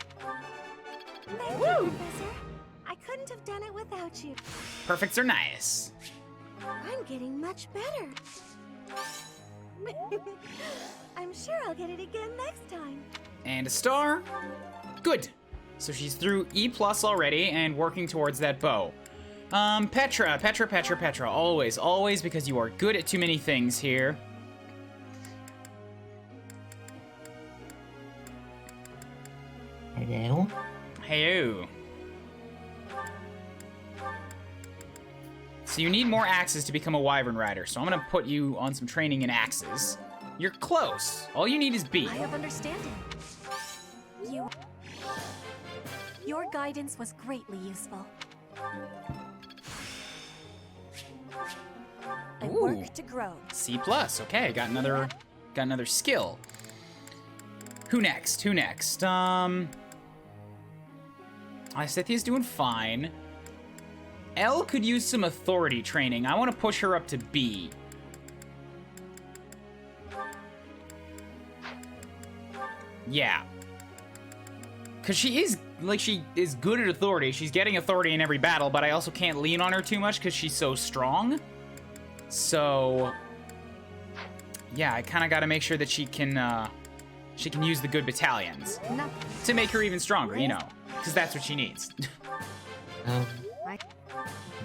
Thank you, Professor. I couldn't have done it without you. Perfects are nice. I'm getting much better. I'm sure I'll get it again next time. And a star. Good. So she's through E+ already and working towards that bow. Petra. Always, because you are good at too many things here. Hello? Hello. So you need more axes to become a wyvern rider, so I'm gonna put you on some training in axes. You're close. All you need is B. I have understanding. Your guidance was greatly useful. I work to grow. C+. Okay, got another skill. Who next? Isethia's doing fine. L could use some authority training. I want to push her up to B. Yeah. Because she is good at authority. She's getting authority in every battle, but I also can't lean on her too much because she's so strong. So, yeah, I kind of got to make sure that she can use the good battalions to make her even stronger, you know, because that's what she needs.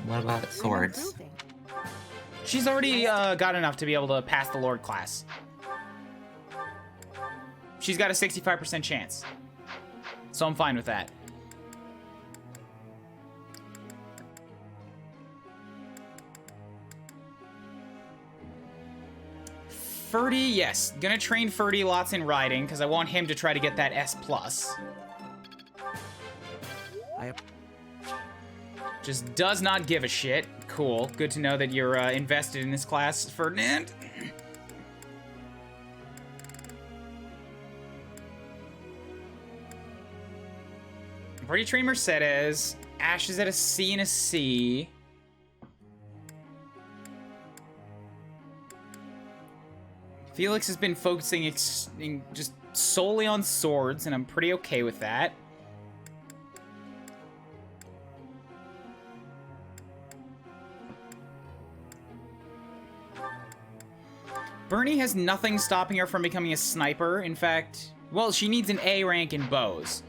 What about swords? She's already got enough to be able to pass the Lord class. She's got a 65% chance. So I'm fine with that. Ferdy, yes. Gonna train Ferdy lots in riding, because I want him to try to get that S+. Just does not give a shit. Cool. Good to know that you're invested in this class, Ferdinand. I've already trained Mercedes. Ash is at a C and a C. Felix has been focusing just solely on swords, and I'm pretty okay with that. Bernie has nothing stopping her from becoming a sniper. In fact, well, she needs an A rank in bows.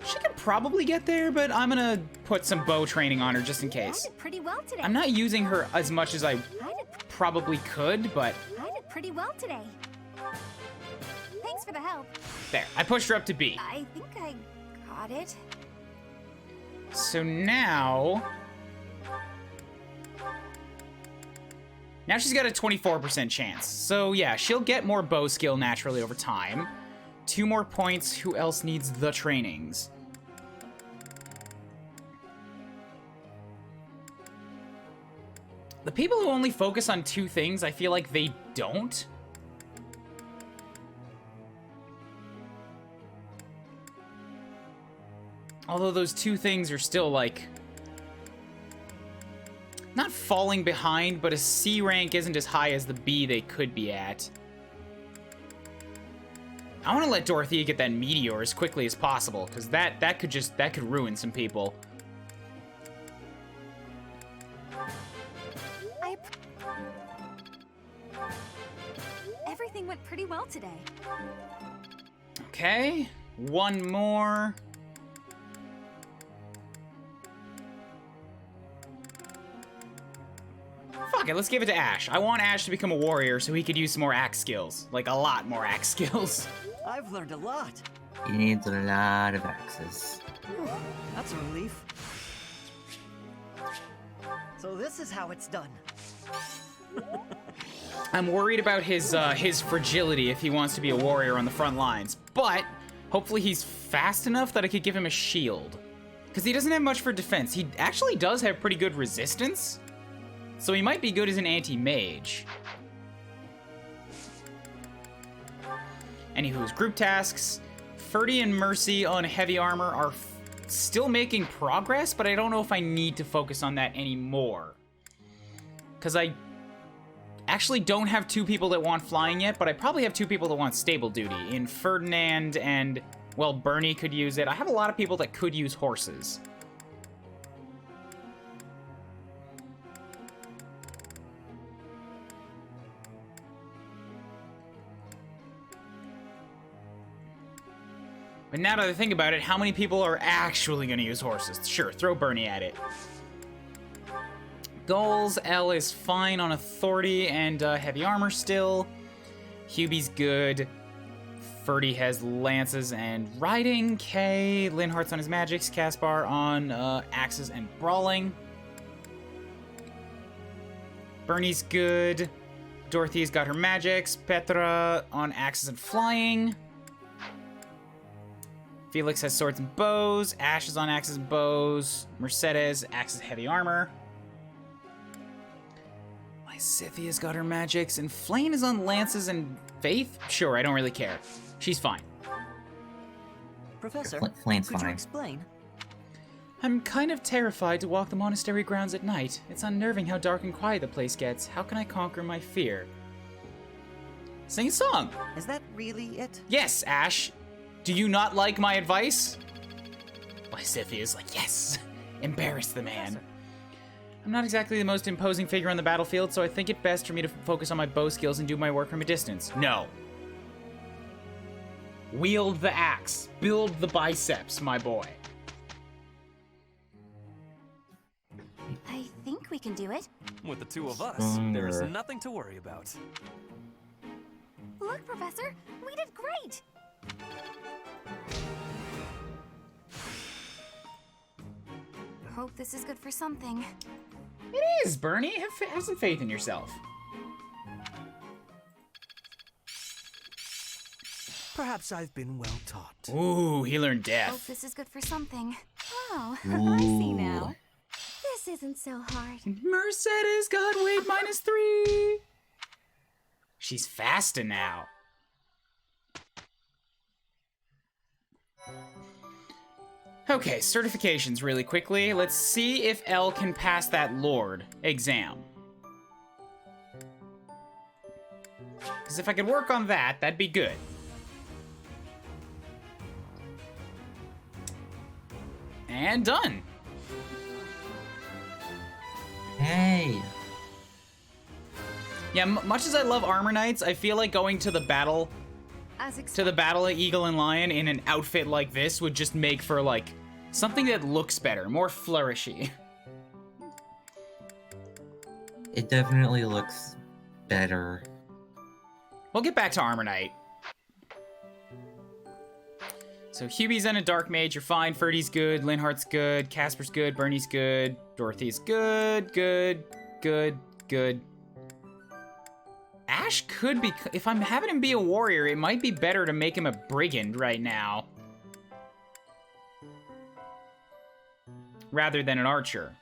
She could probably get there, but I'm gonna put some bow training on her just in case. I did pretty well today. I'm not using her as much as I probably could, but... I did pretty well today. Thanks for the help. There, I pushed her up to B. I think I got it. So now... Now she's got a 24% chance. So yeah, she'll get more bow skill naturally over time. 2 more points. Who else needs the trainings? The people who only focus on 2 things, I feel like they don't. Although those 2 things are still, like... not falling behind, but a C rank isn't as high as the B they could be at. I want to let Dorothea get that meteor as quickly as possible, because that could ruin some people. Everything went pretty well today. Okay, 1 more. fuck it, let's give it to Ash. I want Ash to become a warrior so he could use some more axe skills. Like, a lot more axe skills. I've learned a lot. He needs a lot of axes. Whew, that's a relief. So this is how it's done. I'm worried about his fragility if he wants to be a warrior on the front lines, but hopefully he's fast enough that I could give him a shield. Because he doesn't have much for defense. He actually does have pretty good resistance, so he might be good as an anti-mage. Anywho's group tasks. Ferdy and Mercy on heavy armor are still making progress, but I don't know if I need to focus on that anymore. Because I actually don't have 2 people that want flying yet, but I probably have 2 people that want stable duty. In Ferdinand and, well, Bernie could use it. I have a lot of people that could use horses. But now that I think about it, how many people are actually going to use horses? Sure, throw Bernie at it. Goals, L is fine on authority and heavy armor still. Hubie's good. Ferdy has lances and riding. K, Linhart's on his magics. Caspar on axes and brawling. Bernie's good. Dorothy's got her magics. Petra on axes and flying. Felix has swords and bows. Ash is on axes and bows. Mercedes, axes, heavy armor. Scythia's got her magics, and Flame is on lances and faith? Sure, I don't really care. She's fine. Professor, Flame's could fine. you explain? I'm kind of terrified to walk the monastery grounds at night. It's unnerving how dark and quiet the place gets. How can I conquer my fear? Sing a song. Is that really it? Yes, Ash. Do you not like my advice? Scythia's like, yes. Embarrass the man. Professor. I'm not exactly the most imposing figure on the battlefield, so I think it best for me to focus on my bow skills and do my work from a distance. No. Wield the axe. Build the biceps, my boy. I think we can do it. With the 2 of us, there is nothing to worry about. Look, Professor, we did great. Hope this is good for something. It is, Bernie. Have some faith in yourself. Perhaps I've been well taught. Ooh, he learned Hope death. this is good for something. Oh, Ooh. I see now. This isn't so hard. Mercedes got weight -3. She's faster now. Okay, certifications really quickly. Let's see if Elle can pass that Lord exam. Because if I could work on that, that'd be good. And done. Hey. Yeah, much as I love Armor Knights, I feel like going to the battle at Eagle and Lion in an outfit like this would just make for, like, something that looks better, more flourishy. It definitely looks better. We'll get back to Armor Knight. So Hubie's in a Dark Mage, you're fine. Ferdy's good, Linhart's good, Casper's good, Bernie's good, Dorothy's good, good. Ash could be, if I'm having him be a warrior, it might be better to make him a brigand right now. Rather than an archer.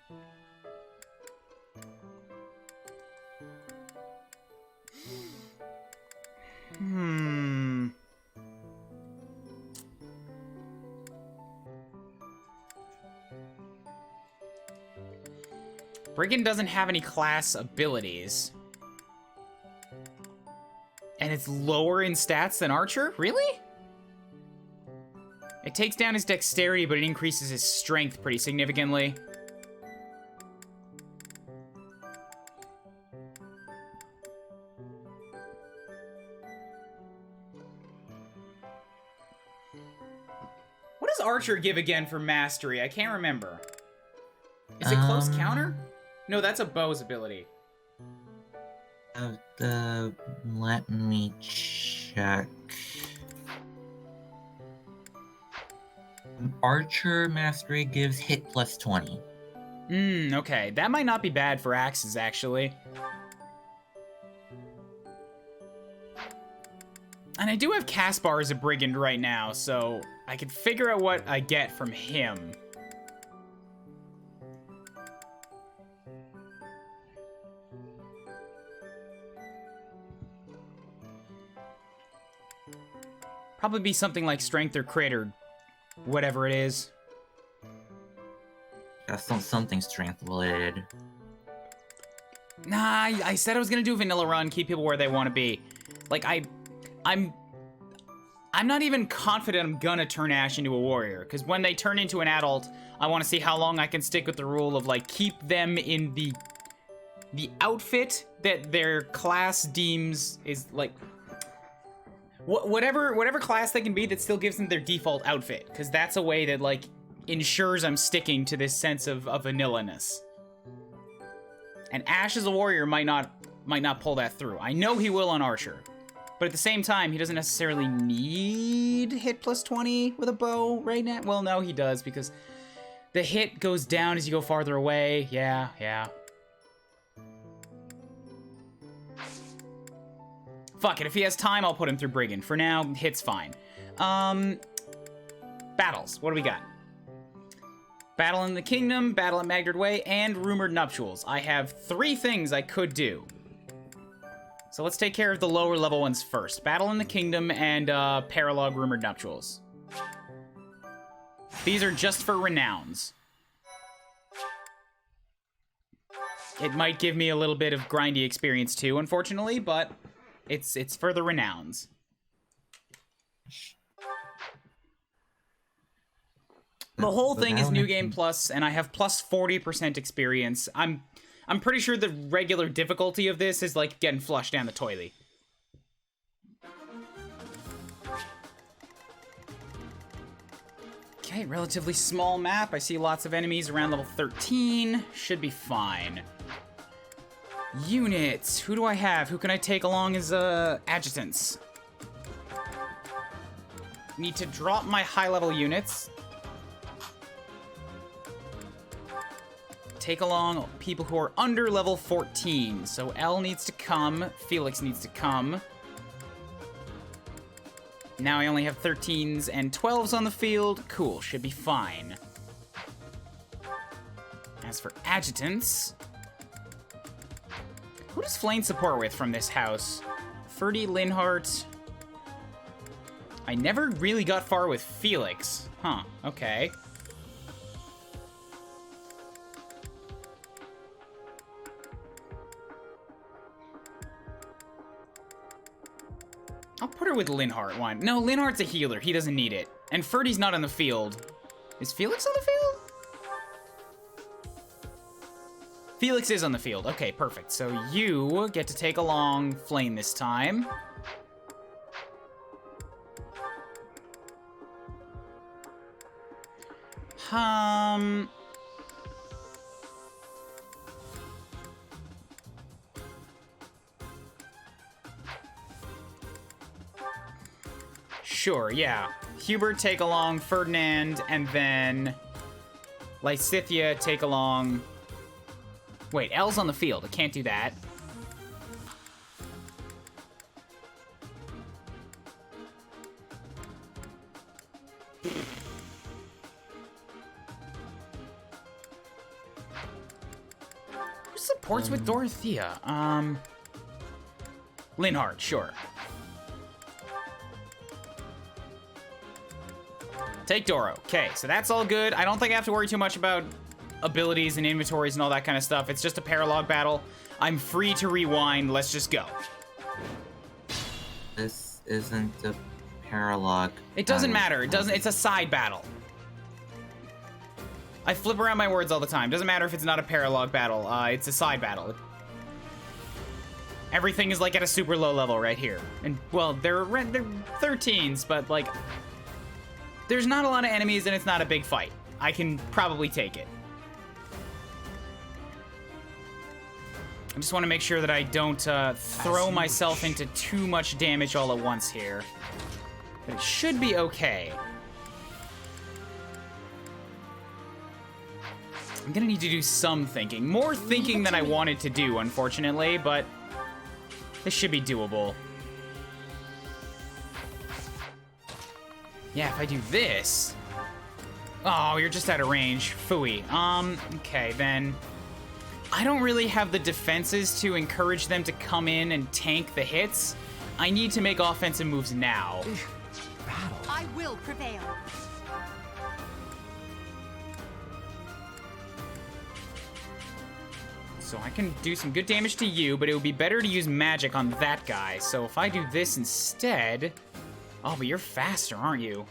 Brigand doesn't have any class abilities. And it's lower in stats than Archer? Really? It takes down his dexterity, but it increases his strength pretty significantly. What does Archer give again for mastery? I can't remember. Is it close counter? No, that's a bow's ability. Let me check. Archer Mastery gives hit plus 20. Okay. That might not be bad for axes, actually. And I do have Caspar as a brigand right now, so I could figure out what I get from him. Probably be something like strength or crit or whatever it is. That's something strength related. Nah, I said I was gonna do a vanilla run, keep people where they want to be. Like, I'm not even confident I'm gonna turn Ash into a warrior, because when they turn into an adult, I want to see how long I can stick with the rule of, like, keep them in the outfit that their class deems is, like, whatever class they can be that still gives them their default outfit, because that's a way that, like, ensures I'm sticking to this sense of vanilla-ness. And Ash as a warrior might not pull that through. I know he will on Archer. But at the same time, he doesn't necessarily need hit plus 20 with a bow right now. Well, no, he does, because the hit goes down as you go farther away. Yeah. Fuck it, if he has time, I'll put him through Brigand. For now, hit's fine. Battles, what do we got? Battle in the Kingdom, Battle at Magdard Way, and Rumored Nuptials. I have 3 things I could do. So let's take care of the lower level ones first. Battle in the Kingdom and Paralog Rumored Nuptials. These are just for renowns. It might give me a little bit of grindy experience too, unfortunately, but it's for the renowns. The whole thing is New Game Plus, and I have plus 40% experience. I'm pretty sure the regular difficulty of this is like getting flushed down the toilet. Okay, relatively small map. I see lots of enemies around level 13. Should be fine. Units. Who do I have? Who can I take along as adjutants? Need to drop my high-level units. Take along people who are under level 14. So Elle needs to come. Felix needs to come. Now I only have 13s and 12s on the field. Cool, should be fine. As for adjutants... Who does Flane support with from this house? Ferdy, Linhart... I never really got far with Felix. Huh, okay. I'll put her with Linhart. Why? No, Linhart's a healer. He doesn't need it. And Ferdy's not on the field. Is Felix on the field? Felix is on the field. Okay, perfect. So you get to take along Flame this time. Sure, yeah. Hubert take along Ferdinand, and then Lysithia take along... Wait, Elle's on the field. I can't do that. Who supports with Dorothea? Linhart, sure. Take Doro. Okay, so that's all good. I don't think I have to worry too much about abilities and inventories and all that kind of stuff. It's just a paralog battle. I'm free to rewind. Let's just go. This isn't a paralog. It doesn't matter. It doesn't. It's a side battle. I flip around my words all the time. Doesn't matter if it's not a paralog battle. It's a side battle. Everything is like at a super low level right here. And well, they're 13s, but like there's not a lot of enemies and it's not a big fight. I can probably take it. I just want to make sure that I don't throw myself into too much damage all at once here. But it should be okay. I'm gonna need to do some thinking. More thinking than I wanted to do, unfortunately, but this should be doable. Yeah, if I do this... Oh, you're just out of range. Phooey. Okay, then... I don't really have the defenses to encourage them to come in and tank the hits. I need to make offensive moves now. I will prevail. So I can do some good damage to you, but it would be better to use magic on that guy. So if I do this instead... Oh, but you're faster, aren't you?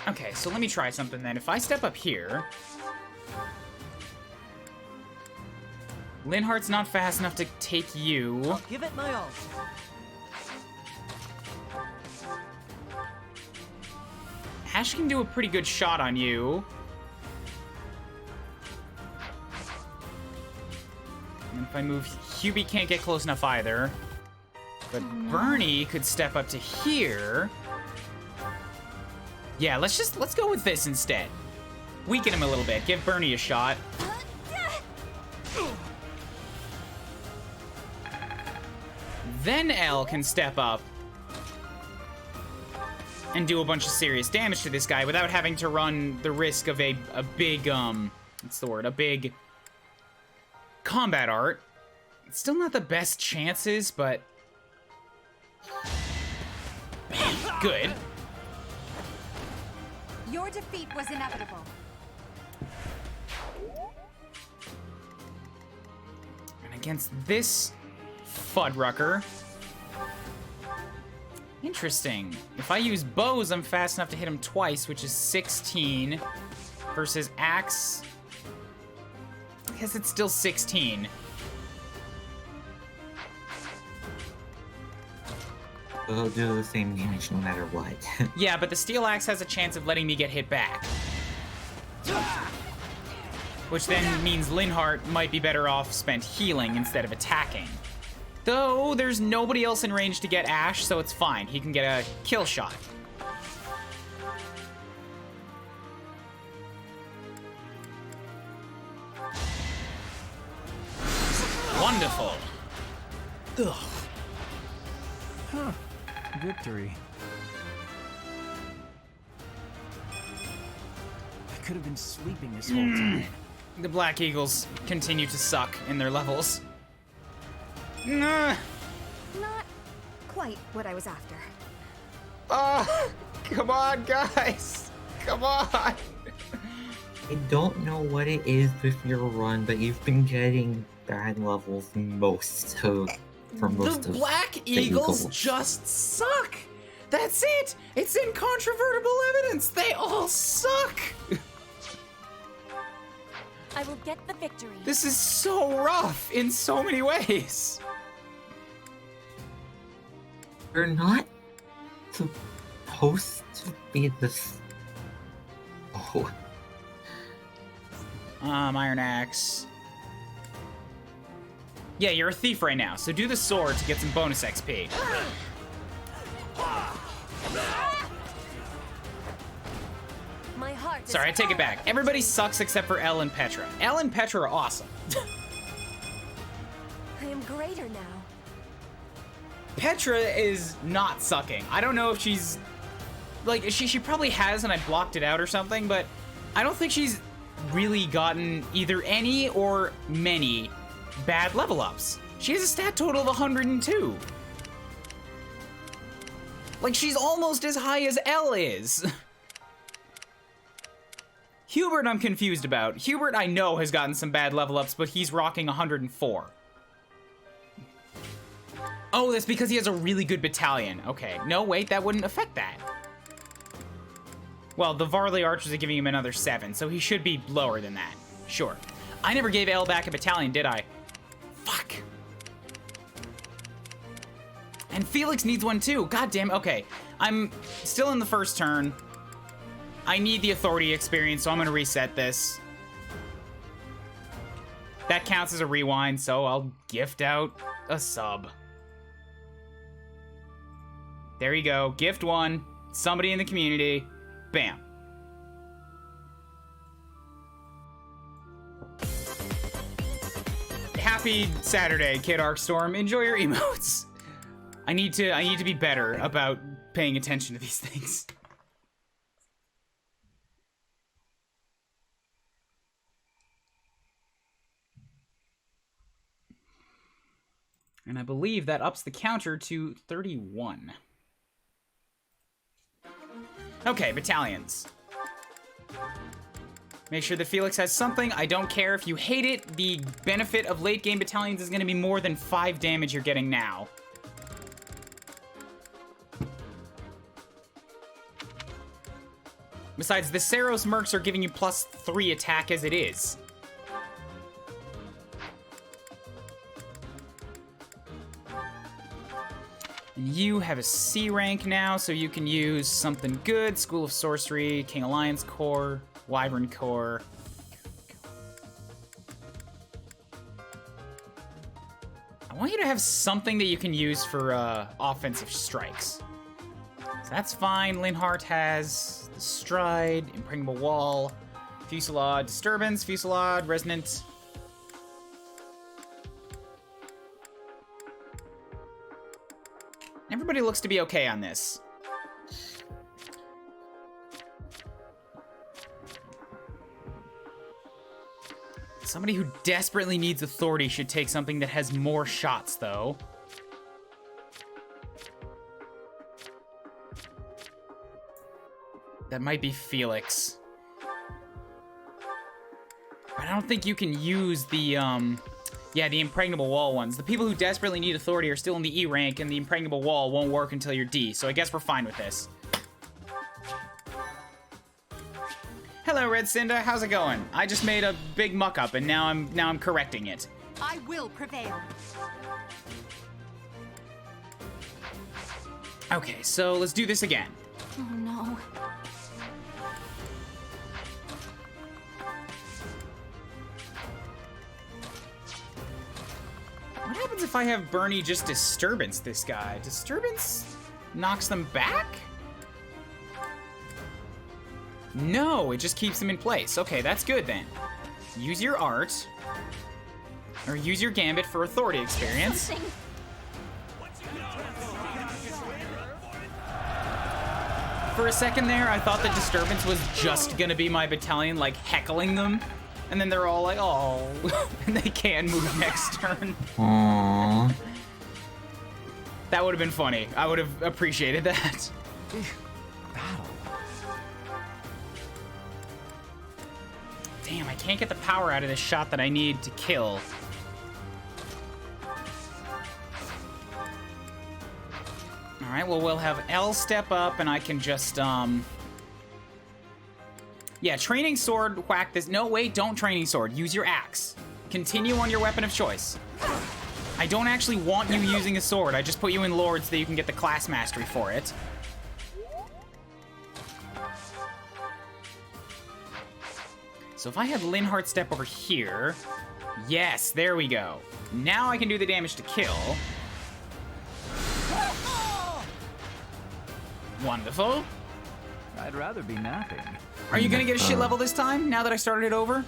Okay, so let me try something then. If I step up here... Linhardt's not fast enough to take you. I'll give it my all. Ash can do a pretty good shot on you. And if I move, Hubie can't get close enough either. But Bernie could step up to here. Yeah, let's go with this instead. Weaken him a little bit. Give Bernie a shot. Then Elle can step up and do a bunch of serious damage to this guy without having to run the risk of a big, what's the word? A big combat art. It's still not the best chances, but... Good. Your defeat was inevitable. And against this Fuddrucker... Interesting. If I use bows, I'm fast enough to hit him twice, which is 16. Versus axe... I guess it's still 16. It'll do the same damage no matter what. Yeah, but the steel axe has a chance of letting me get hit back. Which then means Linhardt might be better off spent healing instead of attacking. Though, there's nobody else in range to get Ash, so it's fine. He can get a kill shot. Wonderful. Ugh. Huh. Victory. I could have been sleeping this whole time. The Black Eagles continue to suck in their levels. Nah. Not quite what I was after. Oh, come on, guys. Come on. I don't know what it is with your run, but you've been getting bad levels for most of the Black Eagles just suck. That's it. It's incontrovertible evidence. They all suck. I will get the victory. This is so rough in so many ways. You're not supposed to be this. Oh. Iron Axe. Yeah, you're a thief right now, so do the sword to get some bonus XP. My heart Sorry, I take it back. Everybody sucks except for Elle and Petra. Elle and Petra are awesome. I am greater now. Petra is not sucking. I don't know if she's... Like, she probably has and I blocked it out or something, but I don't think she's really gotten either any or many bad level ups. She has a stat total of 102. Like, she's almost as high as Elle is. Hubert I'm confused about. Hubert I know has gotten some bad level ups, but he's rocking 104. Oh, that's because he has a really good battalion. Okay, no, wait, that wouldn't affect that. Well, the Varley archers are giving him another 7, so he should be lower than that. Sure. I never gave Elle back a battalion, did I? Fuck. And Felix needs one too. God damn. Okay, I'm still in the first turn. I need the authority experience, so I'm gonna reset this. That counts as a rewind, so I'll gift out a sub. There you go. Gift one. Somebody in the community. Bam. Happy Saturday, Kid Arcstorm. Enjoy your emotes. I need to be better about paying attention to these things. And I believe that ups the counter to 31. Okay, battalions. Make sure that Felix has something. I don't care if you hate it. The benefit of late game battalions is going to be more than 5 damage you're getting now. Besides, the Saros Mercs are giving you +3 attack as it is. You have a C rank now, so you can use something good. School of Sorcery, King Alliance Core, Wyvern Core. I want you to have something that you can use for offensive strikes. So that's fine. Linhardt has the Stride, Impregnable Wall, Fusillade, Disturbance, Fusillade, Resonant. Everybody looks to be okay on this. Somebody who desperately needs authority should take something that has more shots, though. That might be Felix. But I don't think you can use the, yeah, the Impregnable Wall ones. The people who desperately need authority are still in the E rank, and the Impregnable Wall won't work until you're D, so I guess we're fine with this. Hello, Red Cinda. How's it going? I just made a big muck-up, and now I'm correcting it. I will prevail. Okay, so let's do this again. Oh no. What happens if I have Bernie just Disturbance this guy? Disturbance knocks them back? No, it just keeps them in place. Okay, that's good then. Use your art. Or use your gambit for authority experience. For a second there, I thought the Disturbance was just gonna be my battalion, like, heckling them. And then they're all like, oh, and they can move next turn. Aww. That would have been funny. I would have appreciated that. Damn, I can't get the power out of this shot that I need to kill. All right, well, we'll have L step up, and I can just, yeah, Training Sword, whack this. No, wait, don't Training Sword. Use your axe. Continue on your weapon of choice. I don't actually want you using a sword. I just put you in Lord so that you can get the class mastery for it. So if I had Linhardt step over here, yes, there we go. Now I can do the damage to kill. Wonderful. I'd rather be napping. Are you gonna get a shit level this time, now that I started it over?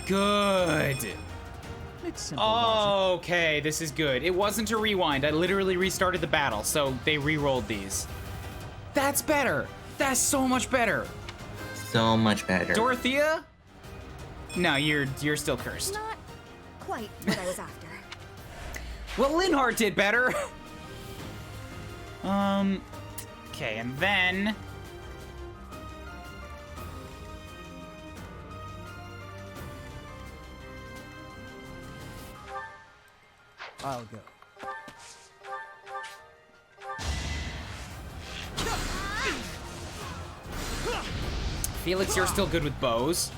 Good. It's simple logic. Okay, this is good. It wasn't a rewind. I literally restarted the battle, so they re-rolled these. That's better. That's so much better. So much better. Dorothea? No, you're still cursed. Not quite what I was after. Well, Linhardt did better. Okay, and then I'll go. Felix, you're still good with bows.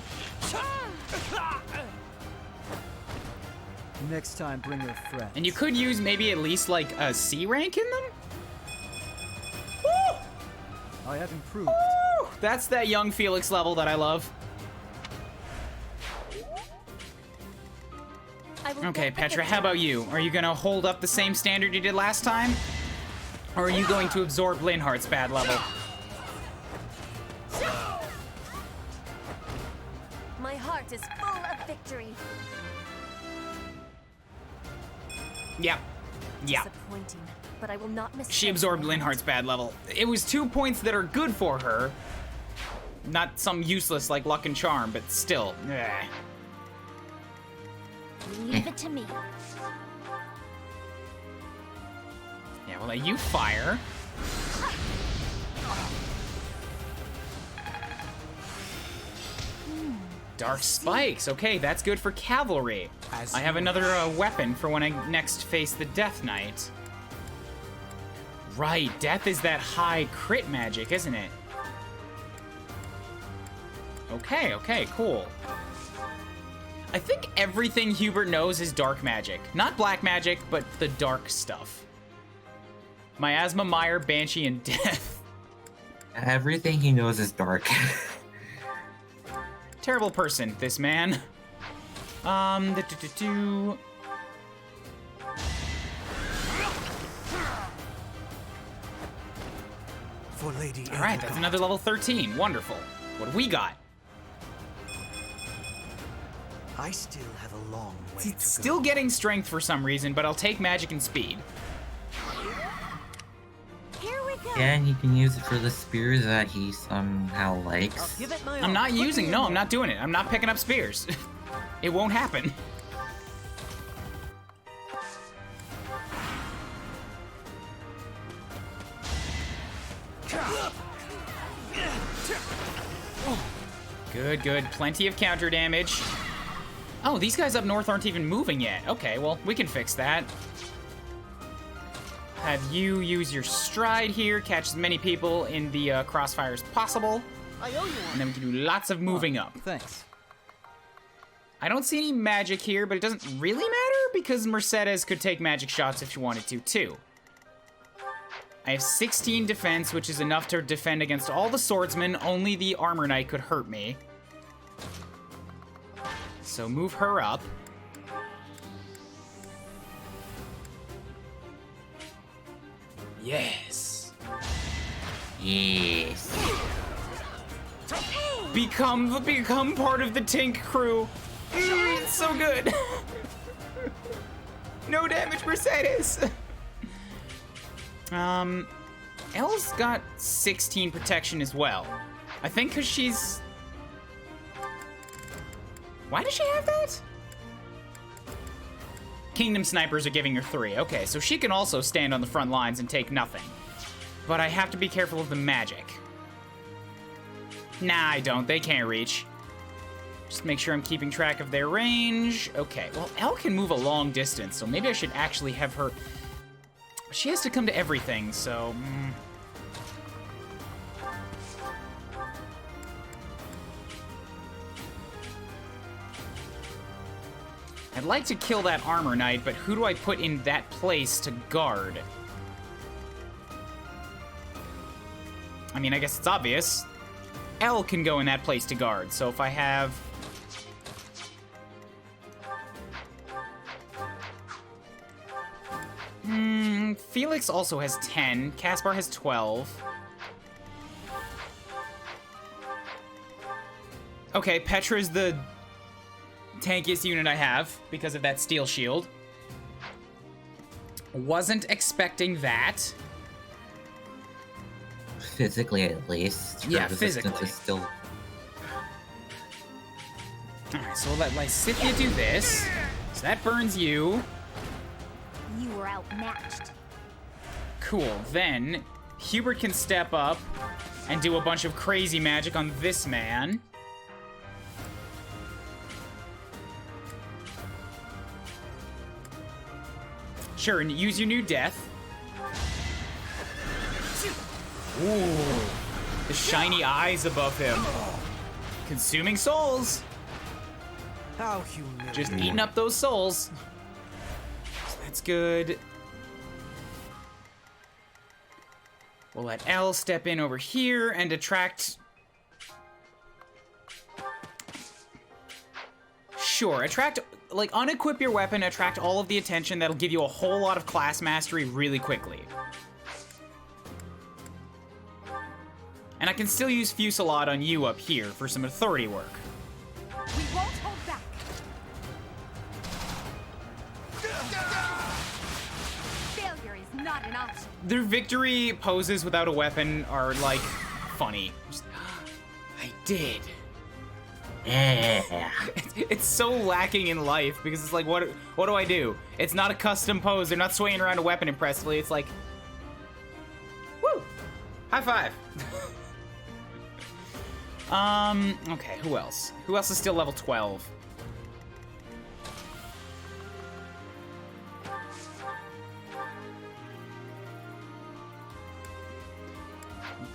Next time, bring your friend. And you could use maybe at least like a C rank in them? I have improved. Ooh, that's that young Felix level that I love. Okay, Petra, how about you? Are you gonna hold up the same standard you did last time? Or are you going to absorb Linhardt's bad level? My heart is full of victory. Yep. Yeah. Disappointing, but I will not miss. She absorbed Linhardt's bad level. It was 2 points that are good for her. Not some useless like luck and charm, but still. Leave it to me. Yeah, we'll let you fire. Dark spikes. Okay, that's good for cavalry. I have another weapon for when I next face the Death Knight. Right, death is that high crit magic, isn't it? Okay, cool. I think everything Hubert knows is dark magic. Not black magic, but the dark stuff. Miasma, Mire, Banshee, and Death. Everything he knows is dark. Terrible person, this man. For Lady All right, that's another level 13. Wonderful. What do we got? I still have a long way to go. Still getting strength for some reason, but I'll take magic and speed. Here we go. Yeah, and he can use it for the spears that he somehow likes. I'm not using, no, I'm not doing it. I'm not picking up spears. It won't happen. Good. Plenty of counter damage. Oh, these guys up north aren't even moving yet. Okay, well, we can fix that. Have you use your stride here, catch as many people in the crossfire as possible. I owe you one. And then we can do lots of moving up. Thanks. I don't see any magic here, but it doesn't really matter because Mercedes could take magic shots if she wanted to, too. I have 16 defense, which is enough to defend against all the swordsmen. Only the armor knight could hurt me. So move her up. Yes. Yes. Become part of the Tink crew. It's so good. No damage, Mercedes. Elle's got 16 protection as well. I think because she's... Why does she have that? Kingdom snipers are giving her 3. Okay, so she can also stand on the front lines and take nothing. But I have to be careful of the magic. Nah, I don't. They can't reach. Just make sure I'm keeping track of their range. Okay, well, Elle can move a long distance, so maybe I should actually have her... She has to come to everything, so... I'd like to kill that armor knight, but who do I put in that place to guard? I mean, I guess it's obvious. Elle can go in that place to guard, so if I have... Felix also has 10. Caspar has 12. Okay, Petra's the tankiest unit I have because of that steel shield. Wasn't expecting that. Physically, at least. Yeah, resistance physically. is still... Alright, so we'll let Lysithia do this. So that burns you. You were outmatched. Cool. Then Hubert can step up and do a bunch of crazy magic on this man. Sure, and use your new death. Ooh, the shiny eyes above him. Consuming souls. How humiliating. Just eating up those souls. So that's good. We'll let L step in over here and attract... Sure, attract... Like, unequip your weapon, attract all of the attention. That'll give you a whole lot of class mastery really quickly. And I can still use Fusillade on you up here for some authority work. We won't hold back. Failure is not an option. Their victory poses without a weapon are, like, funny. Just, I did. Yeah. It's so lacking in life because it's like, what do I do? It's not a custom pose. They're not swaying around a weapon impressively. It's like, woo! High five. Okay, who else? Who else is still level 12?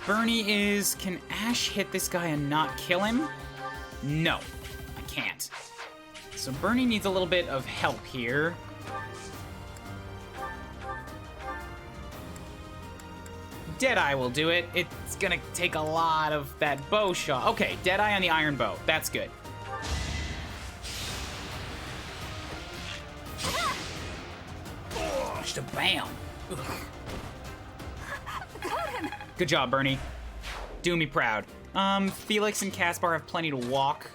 Bernie is... Can Ash hit this guy and not kill him? No, I can't. So Bernie needs a little bit of help here. Deadeye will do it. It's gonna take a lot of that bow shot. Okay, Deadeye on the iron bow. That's good. Just a bam. Ugh. Good job, Bernie. Do me proud. Felix and Caspar have plenty to walk.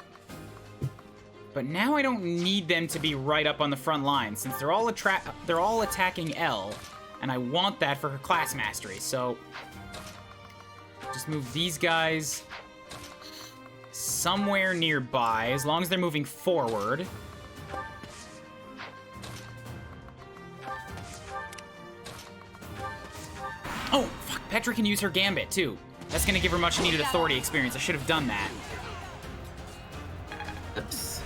But now I don't need them to be right up on the front line, since they're all attacking L, and I want that for her class mastery, so... Just move these guys somewhere nearby, as long as they're moving forward. Oh, fuck, Petra can use her Gambit, too. That's gonna give her much needed authority experience. I should have done that. Oops.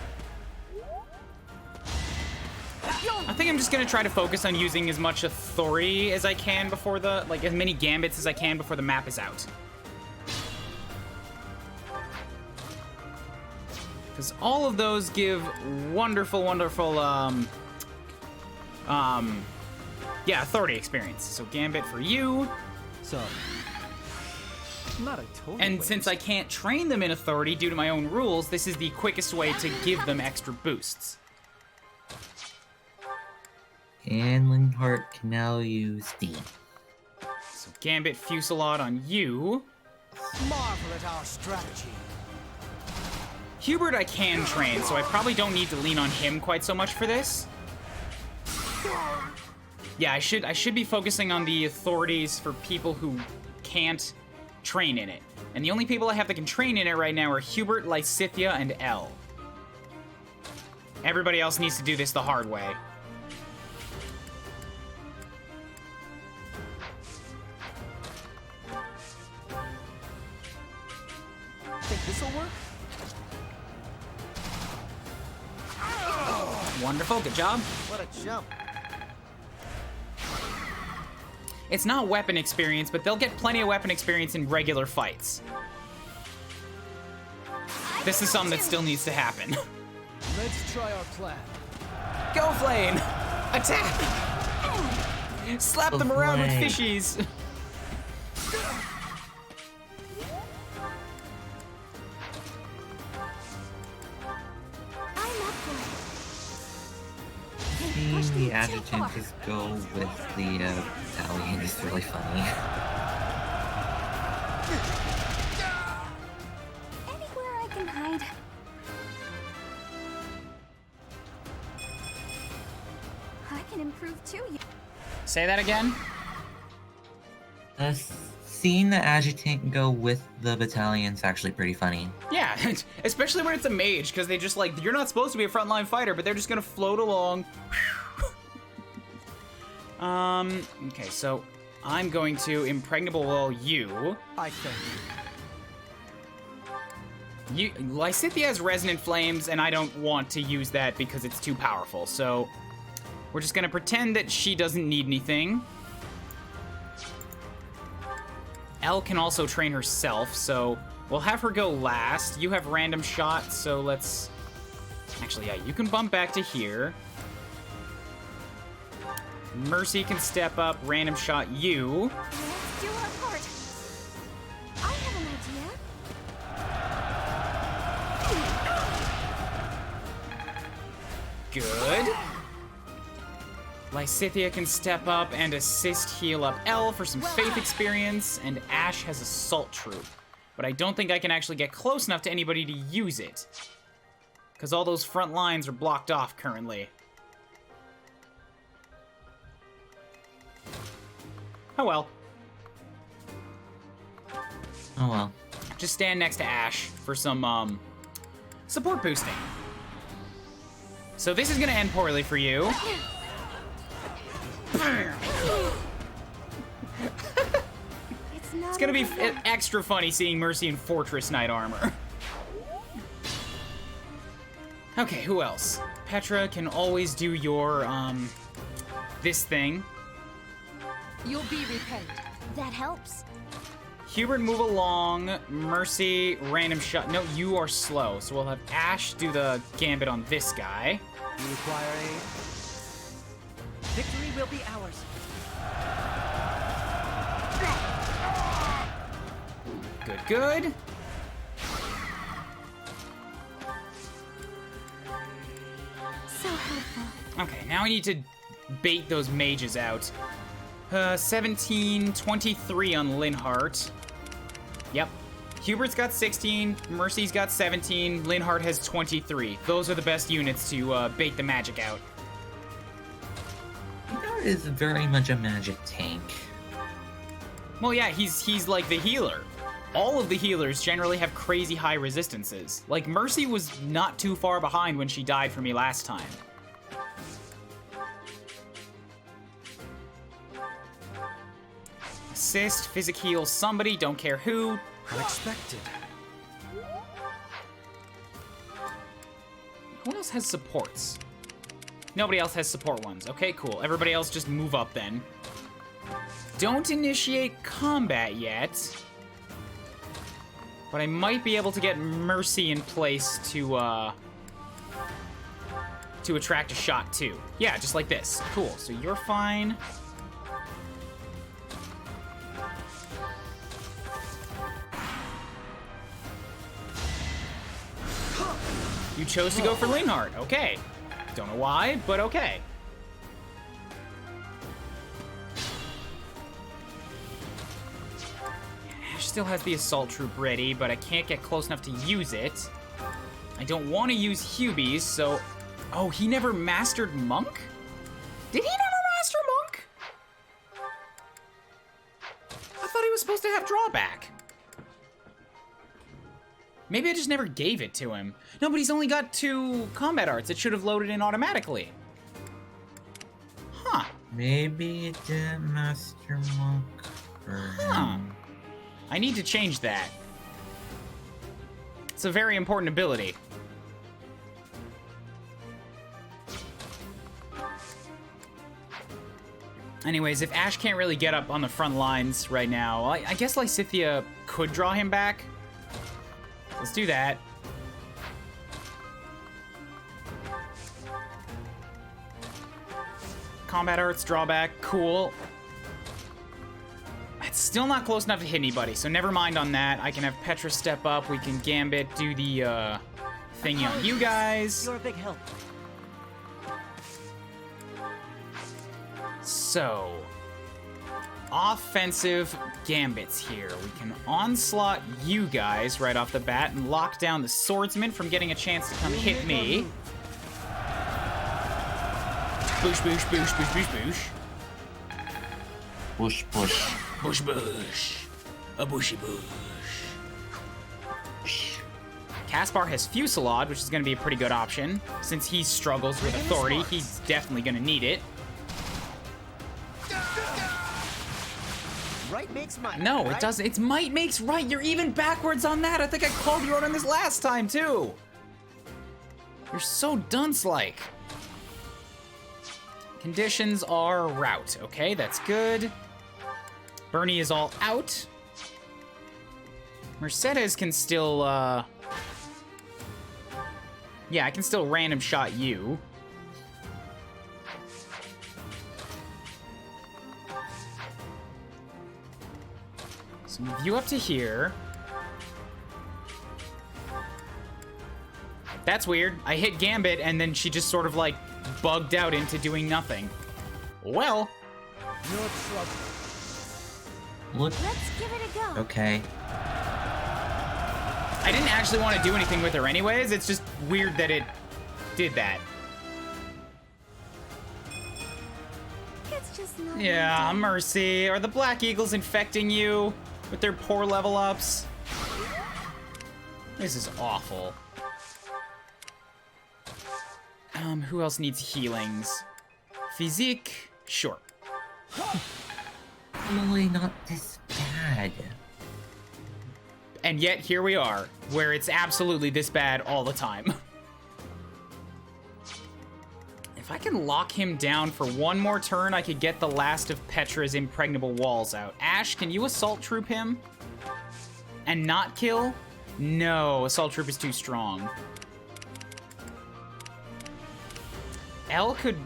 I think I'm just gonna try to focus on using as much authority as I can before the, like, as many Gambits as I can before the map is out. Because all of those give wonderful, wonderful, yeah, authority experience. So Gambit for you. So... Not a total And waste. since I can't train them in authority due to my own rules, this is the quickest way to give them extra boosts. And Linhart can now use Steam. So Gambit Fusillade on you. Marvel at our strategy. Hubert I can train, so I probably don't need to lean on him quite so much for this. Yeah, I should be focusing on the authorities for people who can't train in it. And the only people I have that can train in it right now are Hubert, Lysithia, and Elle. Everybody else needs to do this the hard way. Think this'll work? Wonderful, good job. What a jump. It's not weapon experience, but they'll get plenty of weapon experience in regular fights. This is something that still needs to happen. Let's try our plan. Go, Flane! Attack! Slap them around with Flane. fishies! Seeing the adjutant just go with the battalion is really funny. Anywhere I can hide. I can improve too. Say that again? Seeing the adjutant go with the battalion's actually pretty funny. Yeah, especially when it's a mage, because they just like, you're not supposed to be a frontline fighter, but they're just gonna float along. Okay, so I'm going to impregnable wall you. I think. Lysithia has resonant flames, and I don't want to use that because it's too powerful, so we're just gonna pretend that she doesn't need anything. Elle can also train herself, so we'll have her go last. You have random shot, so let's... Actually, yeah, you can bump back to here. Mercy can step up, random shot you. Let's do our part. good. Lysithea can step up and assist heal up Elle for some faith experience, and Ash has Assault Troop. But I don't think I can actually get close enough to anybody to use it, because all those front lines are blocked off currently. Oh well. Oh well. Just stand next to Ash for some support boosting. So this is gonna end poorly for you. It's gonna be extra funny seeing Mercy in Fortress Knight armor. Okay, who else? Petra can always do your, this thing. You'll be repaid. That helps. Hubert, move along. Mercy, random shot. No, you are slow, so we'll have Ash do the gambit on this guy. You require aid? Victory will be ours. Good, good. So helpful. Okay, now I need to bait those mages out. 17, 23 on Linhart. Yep. Hubert's got 16, Mercy's got 17, Linhart has 23. Those are the best units to bait the magic out. Linhart is very much a magic tank. Well, yeah, he's like the healer. All of the healers generally have crazy high resistances. Like, Mercy was not too far behind when she died for me last time. Assist, physic heal somebody, don't care who. Unexpected. Who else has supports? Nobody else has support ones. Okay, cool. Everybody else just move up then. Don't initiate combat yet. But I might be able to get Mercy in place to attract a shot too. Yeah, just like this. Cool, so you're fine. You chose to go for Linhart. Okay. Don't know why, but okay. Ash still has the Assault Troop ready, but I can't get close enough to use it. I don't want to use Hubie's, so... Oh, he never mastered Monk? Did he never master Monk? I thought he was supposed to have drawback. Maybe I just never gave it to him. No, but he's only got 2 combat arts. It should have loaded in automatically. Huh. Maybe it didn't master Monk for him. I need to change that. It's a very important ability. Anyways, if Ash can't really get up on the front lines right now, I guess Lysithea could draw him back. Let's do that. Combat arts, drawback, cool. It's still not close enough to hit anybody, so never mind on that. I can have Petra step up, we can Gambit, do the thingy on you guys. You're a big help. So, offensive Gambits here. We can onslaught you guys right off the bat and lock down the swordsman from getting a chance to come hit me. Boosh, boosh, boosh, boosh, boosh, boosh. Bush, bush. Bush, bush. A bushy bush. Caspar has Fusillade, which is going to be a pretty good option. Since he struggles with authority, he's definitely going to need it. Right makes might. No, right? it doesn't. It's might makes right. You're even backwards on that. I think I called you out on this last time, too. You're so dunce-like. Conditions are rout. Okay, that's good. Bernie is all out. Mercedes can still, yeah, I can still random shot you. So move you up to here. That's weird. I hit Gambit, and then she just sort of, like, bugged out into doing nothing. Well. No trouble. Look. Let's give it a go. Okay. I didn't actually want to do anything with her anyways. It's just weird that it did that. It's just not. Yeah, Mercy. Are the Black Eagles infecting you with their poor level ups? This is awful. Who else needs healings? Physique? Sure. Really not this bad. And yet, here we are, where it's absolutely this bad all the time. If I can lock him down for one more turn, I could get the last of Petra's impregnable walls out. Ash, can you Assault Troop him? And not kill? No, Assault Troop is too strong. Elle could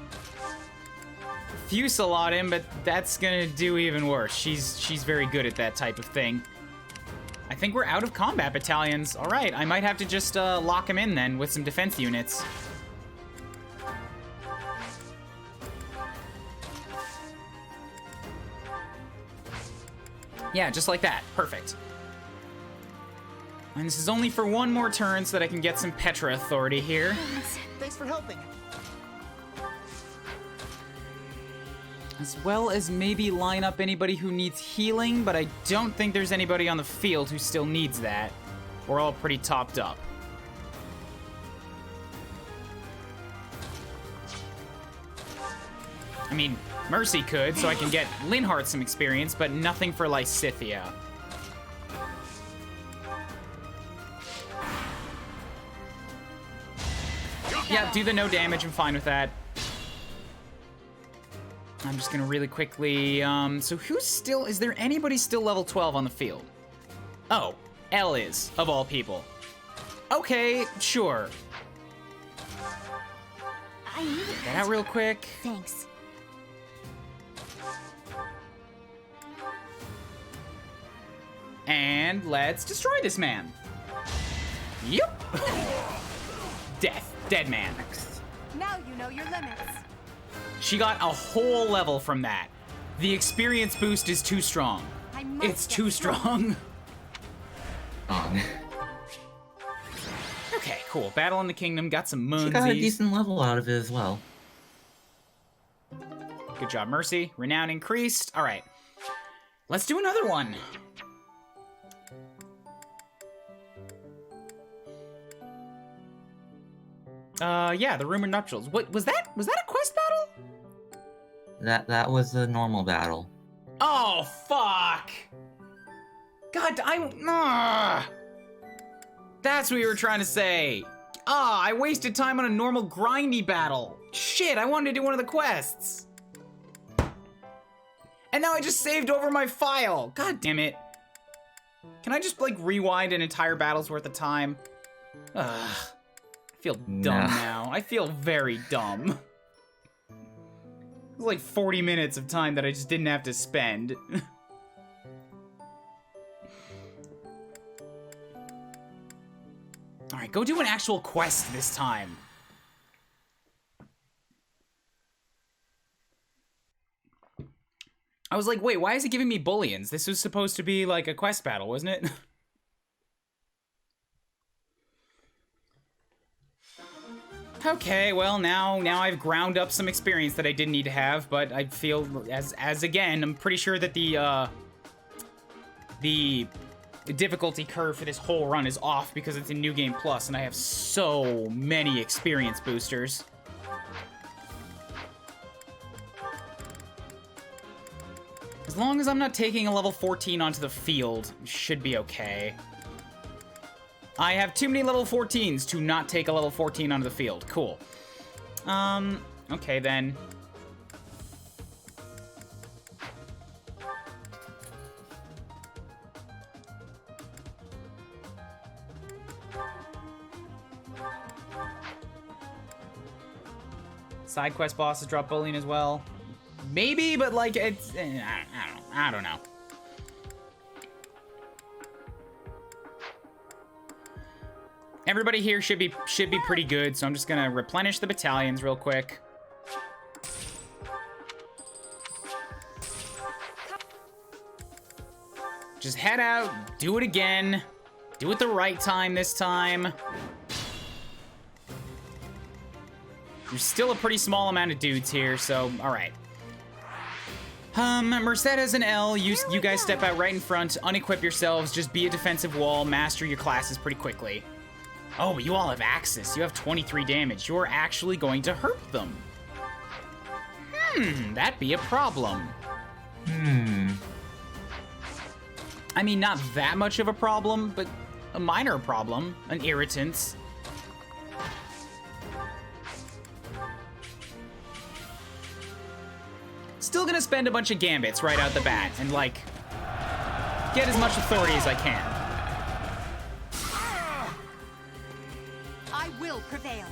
Fusillade him, but that's gonna do even worse. She's very good at that type of thing. I think we're out of combat battalions. All right, I might have to just lock him in then with some defense units. Yeah, just like that. Perfect. And this is only for one more turn so that I can get some Petra authority here. Thanks for helping. As well as maybe line up anybody who needs healing, but I don't think there's anybody on the field who still needs that. We're all pretty topped up. I mean, Mercy could, so I can get Linhardt some experience, but nothing for Lysithea. Yeah, do the no damage, I'm fine with that. I'm just gonna really quickly, so who's still, is there anybody still level 12 on the field? Oh, Elle is, of all people. Okay, sure. I need Get that out real quick. Thanks. And let's destroy this man. Yep. Death, dead man. Now you know your limits. She got a whole level from that. The experience boost is too strong. It's too strong. Okay, cool. Battle in the Kingdom, got some moonsies. She got a decent level out of it as well. Good job, Mercy. Renown increased. All right. Let's do another one. Yeah, the Rumored Nuptials. What was that? Was that a quest battle? That was a normal battle. Oh, fuck. God, that's what you were trying to say. I wasted time on a normal grindy battle. Shit, I wanted to do one of the quests. And now I just saved over my file. God damn it. Can I just, like, rewind an entire battle's worth of time? Ugh. I feel dumb now. I feel very dumb. It was like 40 minutes of time that I just didn't have to spend. Alright, go do an actual quest this time. I was like, wait, why is it giving me bullions? This was supposed to be like a quest battle, wasn't it? Okay, well, now I've ground up some experience that I didn't need to have, but I feel, as again, I'm pretty sure that the difficulty curve for this whole run is off because it's in New Game Plus, and I have so many experience boosters. As long as I'm not taking a level 14 onto the field, should be okay. I have too many level 14s to not take a level 14 onto the field. Cool. Okay then. Side quest bosses drop bullion as well. Maybe, but like it's I don't know. everybody here should be pretty good, so I'm just gonna replenish the battalions real quick. Just head out, do it again. Do it the right time this time. There's still a pretty small amount of dudes here, so all right. Mercedes and L, you guys step out right in front, unequip yourselves, just be a defensive wall, master your classes pretty quickly. Oh, but you all have axes. You have 23 damage. You're actually going to hurt them. That'd be a problem. I mean, not that much of a problem, but a minor problem, an irritant. Still gonna spend a bunch of gambits right out the bat and, like, get as much authority as I can. I will prevail.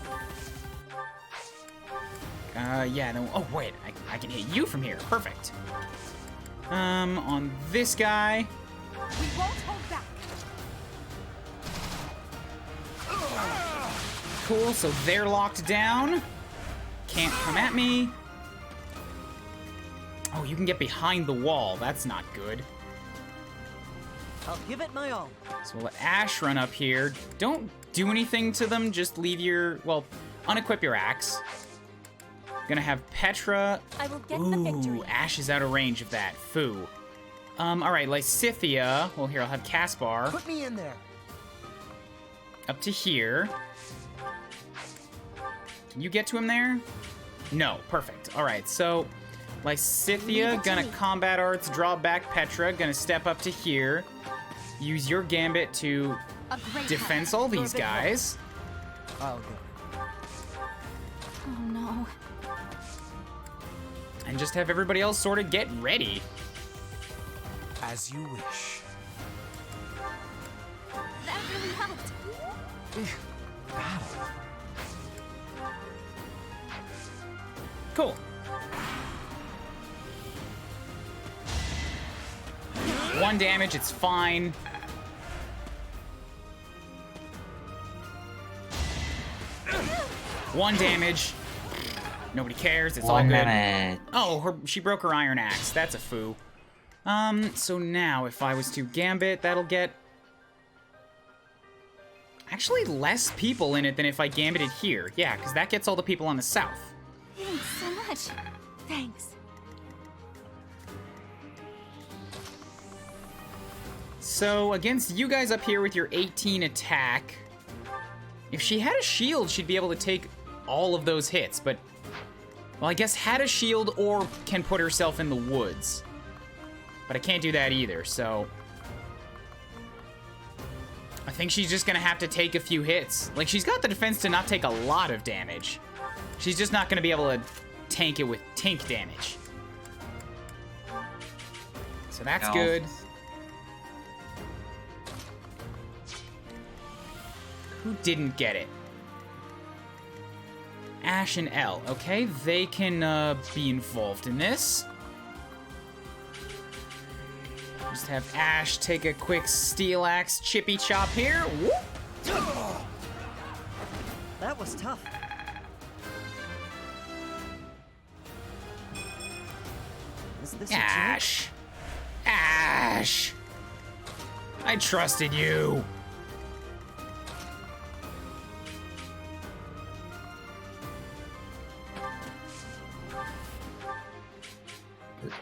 Yeah, no, oh, wait, I can hit you from here. Perfect. On this guy. We won't hold back. Cool, so they're locked down. Can't come at me. Oh, you can get behind the wall. That's not good. I'll give it my all. So we'll let Ash run up here. Don't do anything to them. Just leave your, well, unequip your axe. Gonna have Petra. I will get the victory. Ooh, Ash is out of range of that. Foo. All right, Lysithea. Well, here, I'll have Caspar. Put me in there. Up to here. Can you get to him there? No, perfect. All right, so Lysithea, gonna combat arts, draw back Petra, gonna step up to here. Use your gambit to defense all these guys. I'll go. Oh no. And just have everybody else sort of get ready. As you wish. That really helped. Cool. One damage, it's fine. One damage. Nobody cares, it's all good. Minute. Oh, she broke her iron axe. That's a foo. So now if I was to gambit, that'll get actually less people in it than if I gambited here. Yeah, because that gets all the people on the south. Thanks so much. Thanks. So against you guys up here with your 18 attack, if she had a shield, she'd be able to take all of those hits, but, well, I guess had a shield or can put herself in the woods. But I can't do that either, so I think she's just gonna have to take a few hits. Like, she's got the defense to not take a lot of damage. She's just not gonna be able to tank it with tank damage. So that's good. Who didn't get it? Ash and L. Okay, they can be involved in this. Just have Ash take a quick steel axe chippy chop here. Whoop. That was tough. Is this Ash. Ash. I trusted you.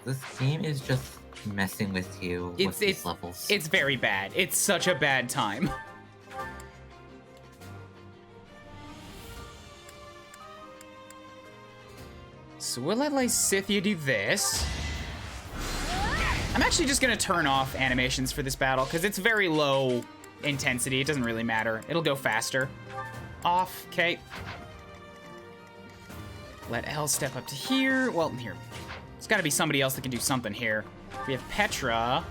This game is just messing with you with these levels. It's very bad. It's such a bad time. So we'll let Lysithea do this. I'm actually just gonna turn off animations for this battle because it's very low intensity. It doesn't really matter. It'll go faster. Off, okay. Let L step up to here. Well, here. There's gotta be somebody else that can do something here. We have Petra.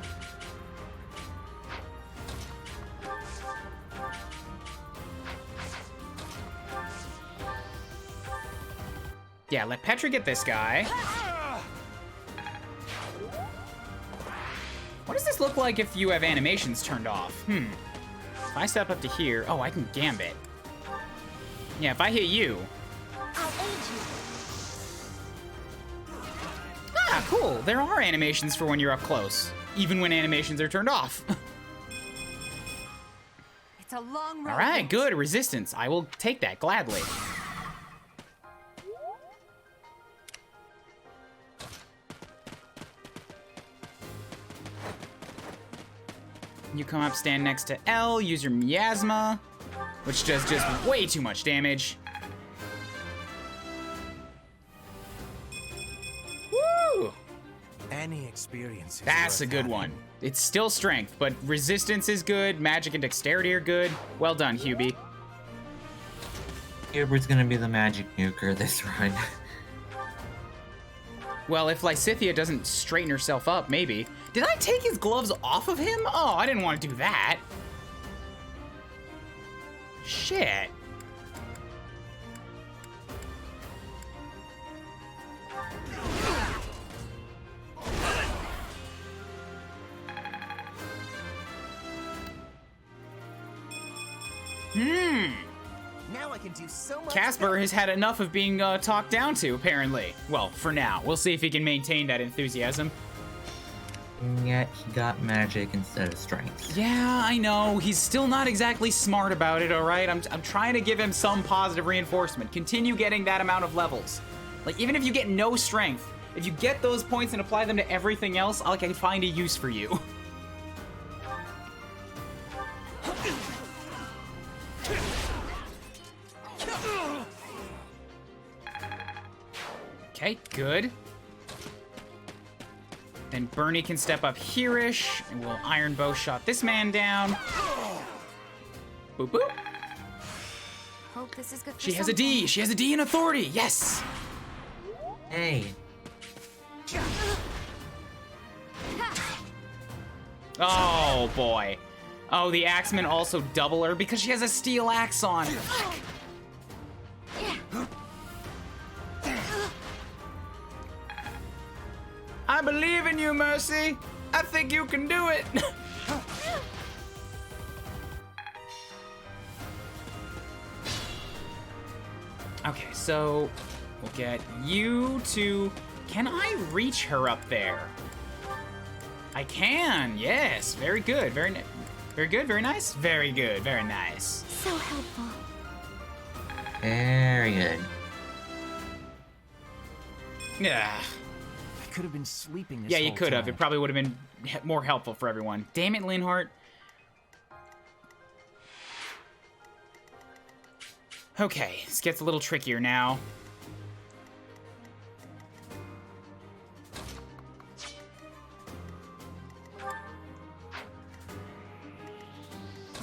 Yeah, let Petra get this guy. What does this look like if you have animations turned off? If I step up to here, oh, I can gambit. Yeah, if I hit you. I'll aid you. Ah, cool. There are animations for when you're up close, even when animations are turned off. It's a long road. All right, good. Resistance. I will take that gladly. You come up, stand next to L, use your miasma, which does just way too much damage. Woo! Any experience. That's a good one. It's still strength, but resistance is good, magic and dexterity are good. Well done, Hubie. Hubert's gonna be the magic nuker this run. Well, if Lysithea doesn't straighten herself up, maybe. Did I take his gloves off of him? Oh, I didn't want to do that. Shit. Now I can do so much. Casper has had enough of being talked down to, apparently. Well, for now. We'll see if he can maintain that enthusiasm. And yet he got magic instead of strength. Yeah, I know. He's still not exactly smart about it, all right? I'm trying to give him some positive reinforcement. Continue getting that amount of levels. Like, even if you get no strength, if you get those points and apply them to everything else, I can find a use for you. Okay, good. Then Bernie can step up here-ish, and we'll iron bow shot this man down. Boop, boop. Hope this is good for She has a D. She has a D in authority. Yes. Hey. Oh, boy. Oh, the axemen also double her because she has a steel axe on. I believe in you, Mercy. I think you can do it. Okay, so we'll get you to... Can I reach her up there? I can, yes. Very good, very good, very nice. Very good, very nice. So helpful. Very good. Yeah. I could have been sleeping this Yeah, you whole could have. time. It probably would have been more helpful for everyone. Damn it, Linhart. Okay, this gets a little trickier now.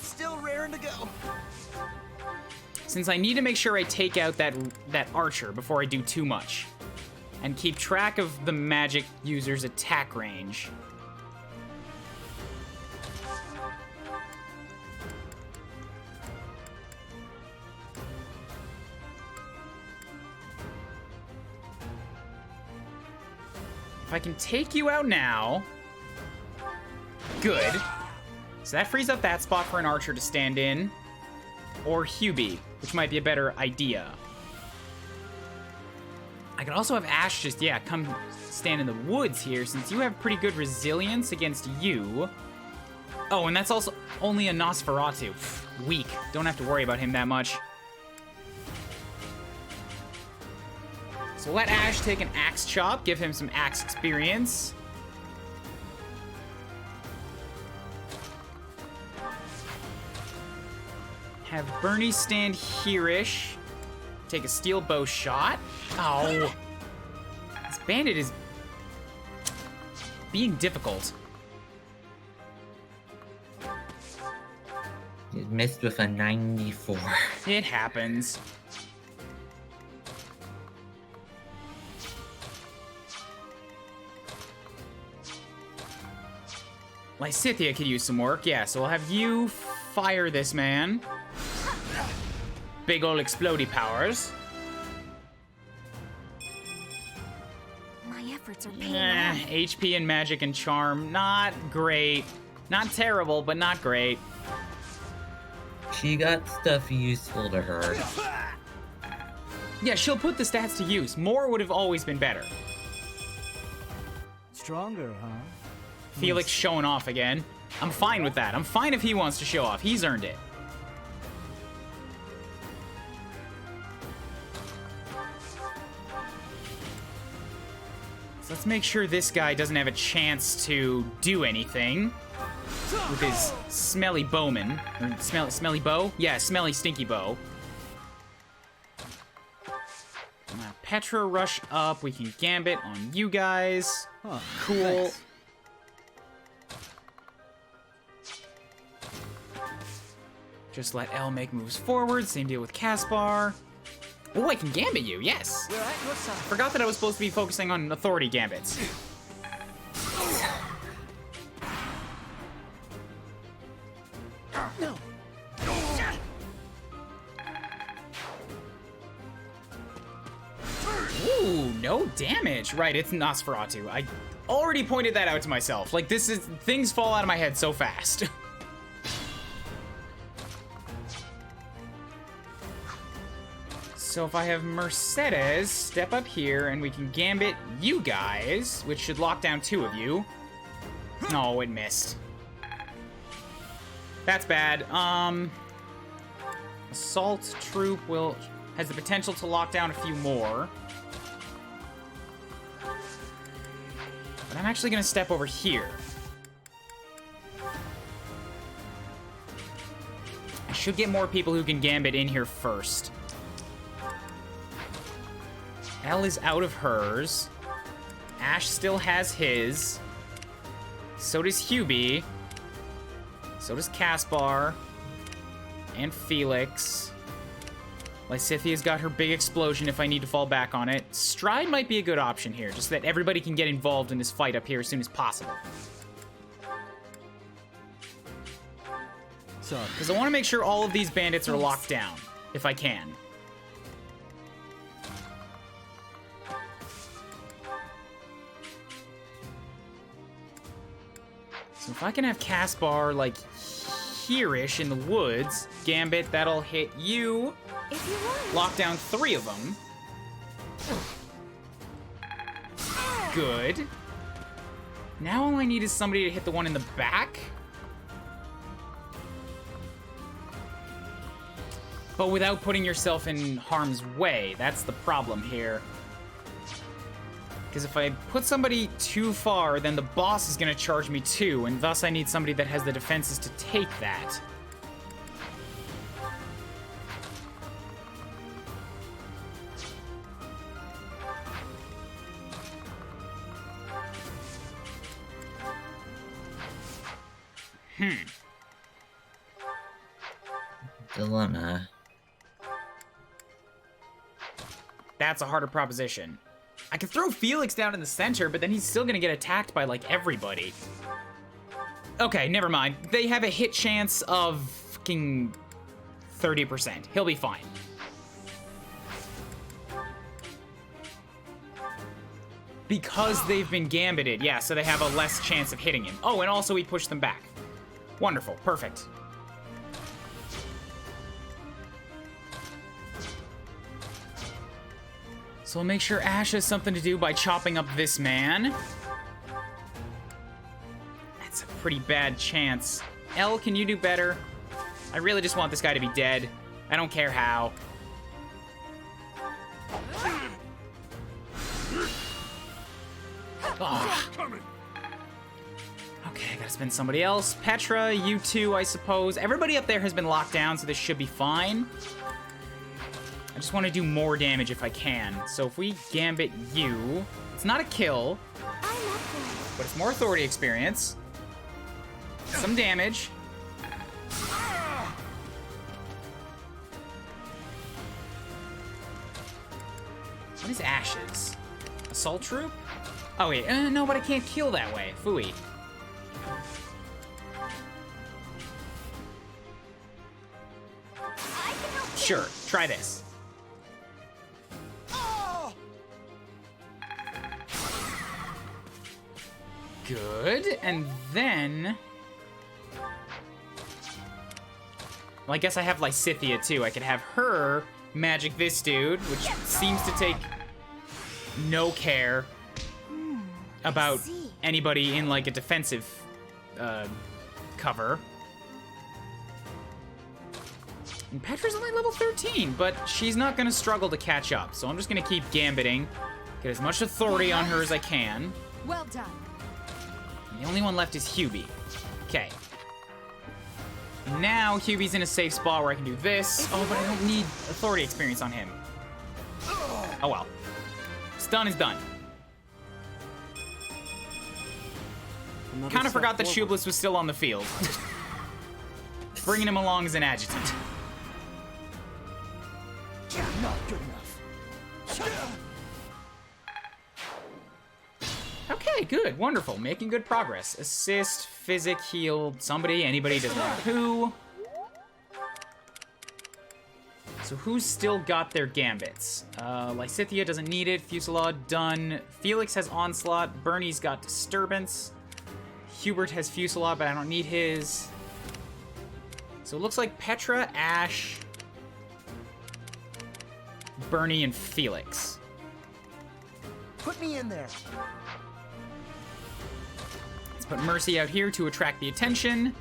Still raring to go. Since I need to make sure I take out that archer before I do too much. And keep track of the magic user's attack range. If I can take you out now... Good. So that frees up that spot for an archer to stand in. Or Hubie, which might be a better idea. I could also have Ash just, yeah, come stand in the woods here, since you have pretty good resilience against you. Oh, and that's also only a Nosferatu. Weak. Don't have to worry about him that much. So let Ash take an axe chop, give him some axe experience. Have Bernie stand here-ish. Take a steel bow shot. Oh. This bandit is being difficult. You missed with a 94. It happens. Lysithea could use some work. Yeah, so we'll have you fire this man. Big ol' explodey powers. My efforts are paying off. HP and magic and charm, not great. Not terrible, but not great. She got stuff useful to her. Yeah, she'll put the stats to use. More would have always been better. Stronger, huh? Felix showing off again. I'm fine with that. I'm fine if he wants to show off. He's earned it. So let's make sure this guy doesn't have a chance to do anything with his smelly bowman. Or smelly bow? Yeah, smelly stinky bow. Now, Petra rush up. We can gambit on you guys. Huh, cool. thanks. Just let L make moves forward. Same deal with Caspar. Oh, I can gambit you. Yes. We're at your side. Forgot that I was supposed to be focusing on authority gambits. No. Ooh, no damage. Right, it's Nosferatu. I already pointed that out to myself. Like, this is... Things fall out of my head so fast. So if I have Mercedes step up here and we can gambit you guys, which should lock down 2 of you. No, it missed. That's bad. Assault troop has the potential to lock down a few more. But I'm actually gonna step over here. I should get more people who can gambit in here first. L is out of hers. Ash still has his. So does Hubie. So does Caspar. And Felix. Lysithia's got her big explosion if I need to fall back on it. Stride might be a good option here, just so that everybody can get involved in this fight up here as soon as possible. Sorry. Because I want to make sure all of these bandits are locked down, if I can. So if I can have Caspar, like, here-ish in the woods, Gambit, that'll hit you. If you want. Lock down 3 of them. Good. Now all I need is somebody to hit the one in the back. But without putting yourself in harm's way. That's the problem here. Because if I put somebody too far, then the boss is going to charge me too, and thus I need somebody that has the defenses to take that. Dilemma. That's a harder proposition. I could throw Felix down in the center, but then he's still gonna get attacked by, like, everybody. Okay, never mind. They have a hit chance of fucking 30%. He'll be fine. Because they've been gambited, yeah, so they have a less chance of hitting him. Oh, and also we push them back. Wonderful, perfect. So I'll make sure Ash has something to do by chopping up this man. That's a pretty bad chance. Elle, can you do better? I really just want this guy to be dead. I don't care how. Oh. Okay, I gotta spend somebody else. Petra, you two, I suppose. Everybody up there has been locked down, so this should be fine. I just want to do more damage if I can. So if we gambit you, it's not a kill, but it's more authority experience. Some damage. What is Ashes? Assault troop? Oh wait, no, but I can't kill that way. Phooey. Sure, try this. Good, and then... Well, I guess I have Lysithea too. I could have her magic this dude, which seems to take no care about anybody in like a defensive cover. And Petra's only level 13, but she's not gonna struggle to catch up. So I'm just gonna keep gambiting, get as much authority on her as I can. Well done. And the only one left is Hubie. Okay. Now Hubie's in a safe spot where I can do this. Oh, but I don't need authority experience on him. Oh well. What's done is done. Kind of forgot that Shublis was still on the field. Bringing him along as an adjutant. Not good enough. Okay, good, wonderful, making good progress. Assist, physic, heal, somebody, anybody, doesn't matter who. So who's still got their gambits? Lysithea doesn't need it, Fusillade done. Felix has Onslaught, Bernie's got Disturbance. Hubert has Fusillade, but I don't need his. So it looks like Petra, Ash, Bernie, and Felix. Put me in there. Let's put Mercy out here to attract the attention.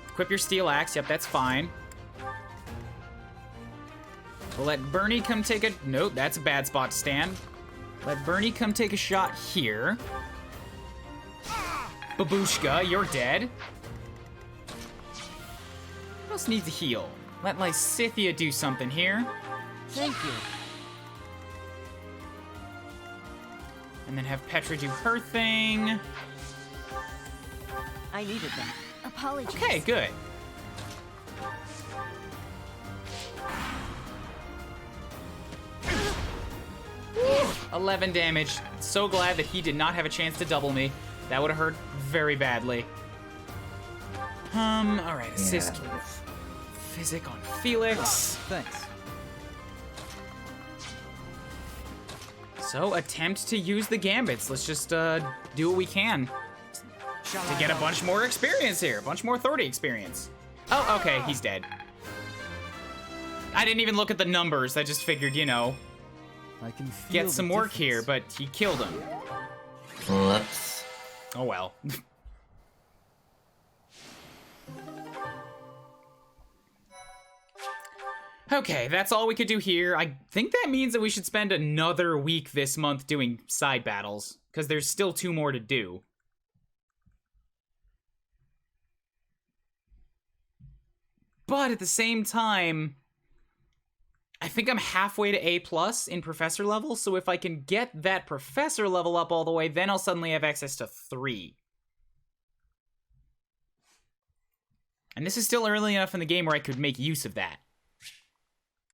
Equip your Steel Axe. Yep, that's fine. We'll let Bernie come take a... Nope, that's a bad spot to stand. Let Bernie come take a shot here. Babushka, you're dead. Who else needs a heal? Let Lysithea do something here. Thank you. And then have Petra do her thing. I needed them. Apologies. Okay, good. Woo, 11 damage. So glad that he did not have a chance to double me. That would have hurt very badly. Alright, assist with physic on Felix. Thanks. So, attempt to use the gambits. Let's just do what we can to get a bunch more experience here. A bunch more authority experience. Oh, okay, he's dead. I didn't even look at the numbers. I just figured, you know, I can feel get some the work difference. here, but he killed him. Whoops. Oh well. Okay, that's all we could do here. I think that means that we should spend another week this month doing side battles, because there's still 2 more to do. But at the same time, I think I'm halfway to A+ in professor level, so if I can get that professor level up all the way, then I'll suddenly have access to 3. And this is still early enough in the game where I could make use of that.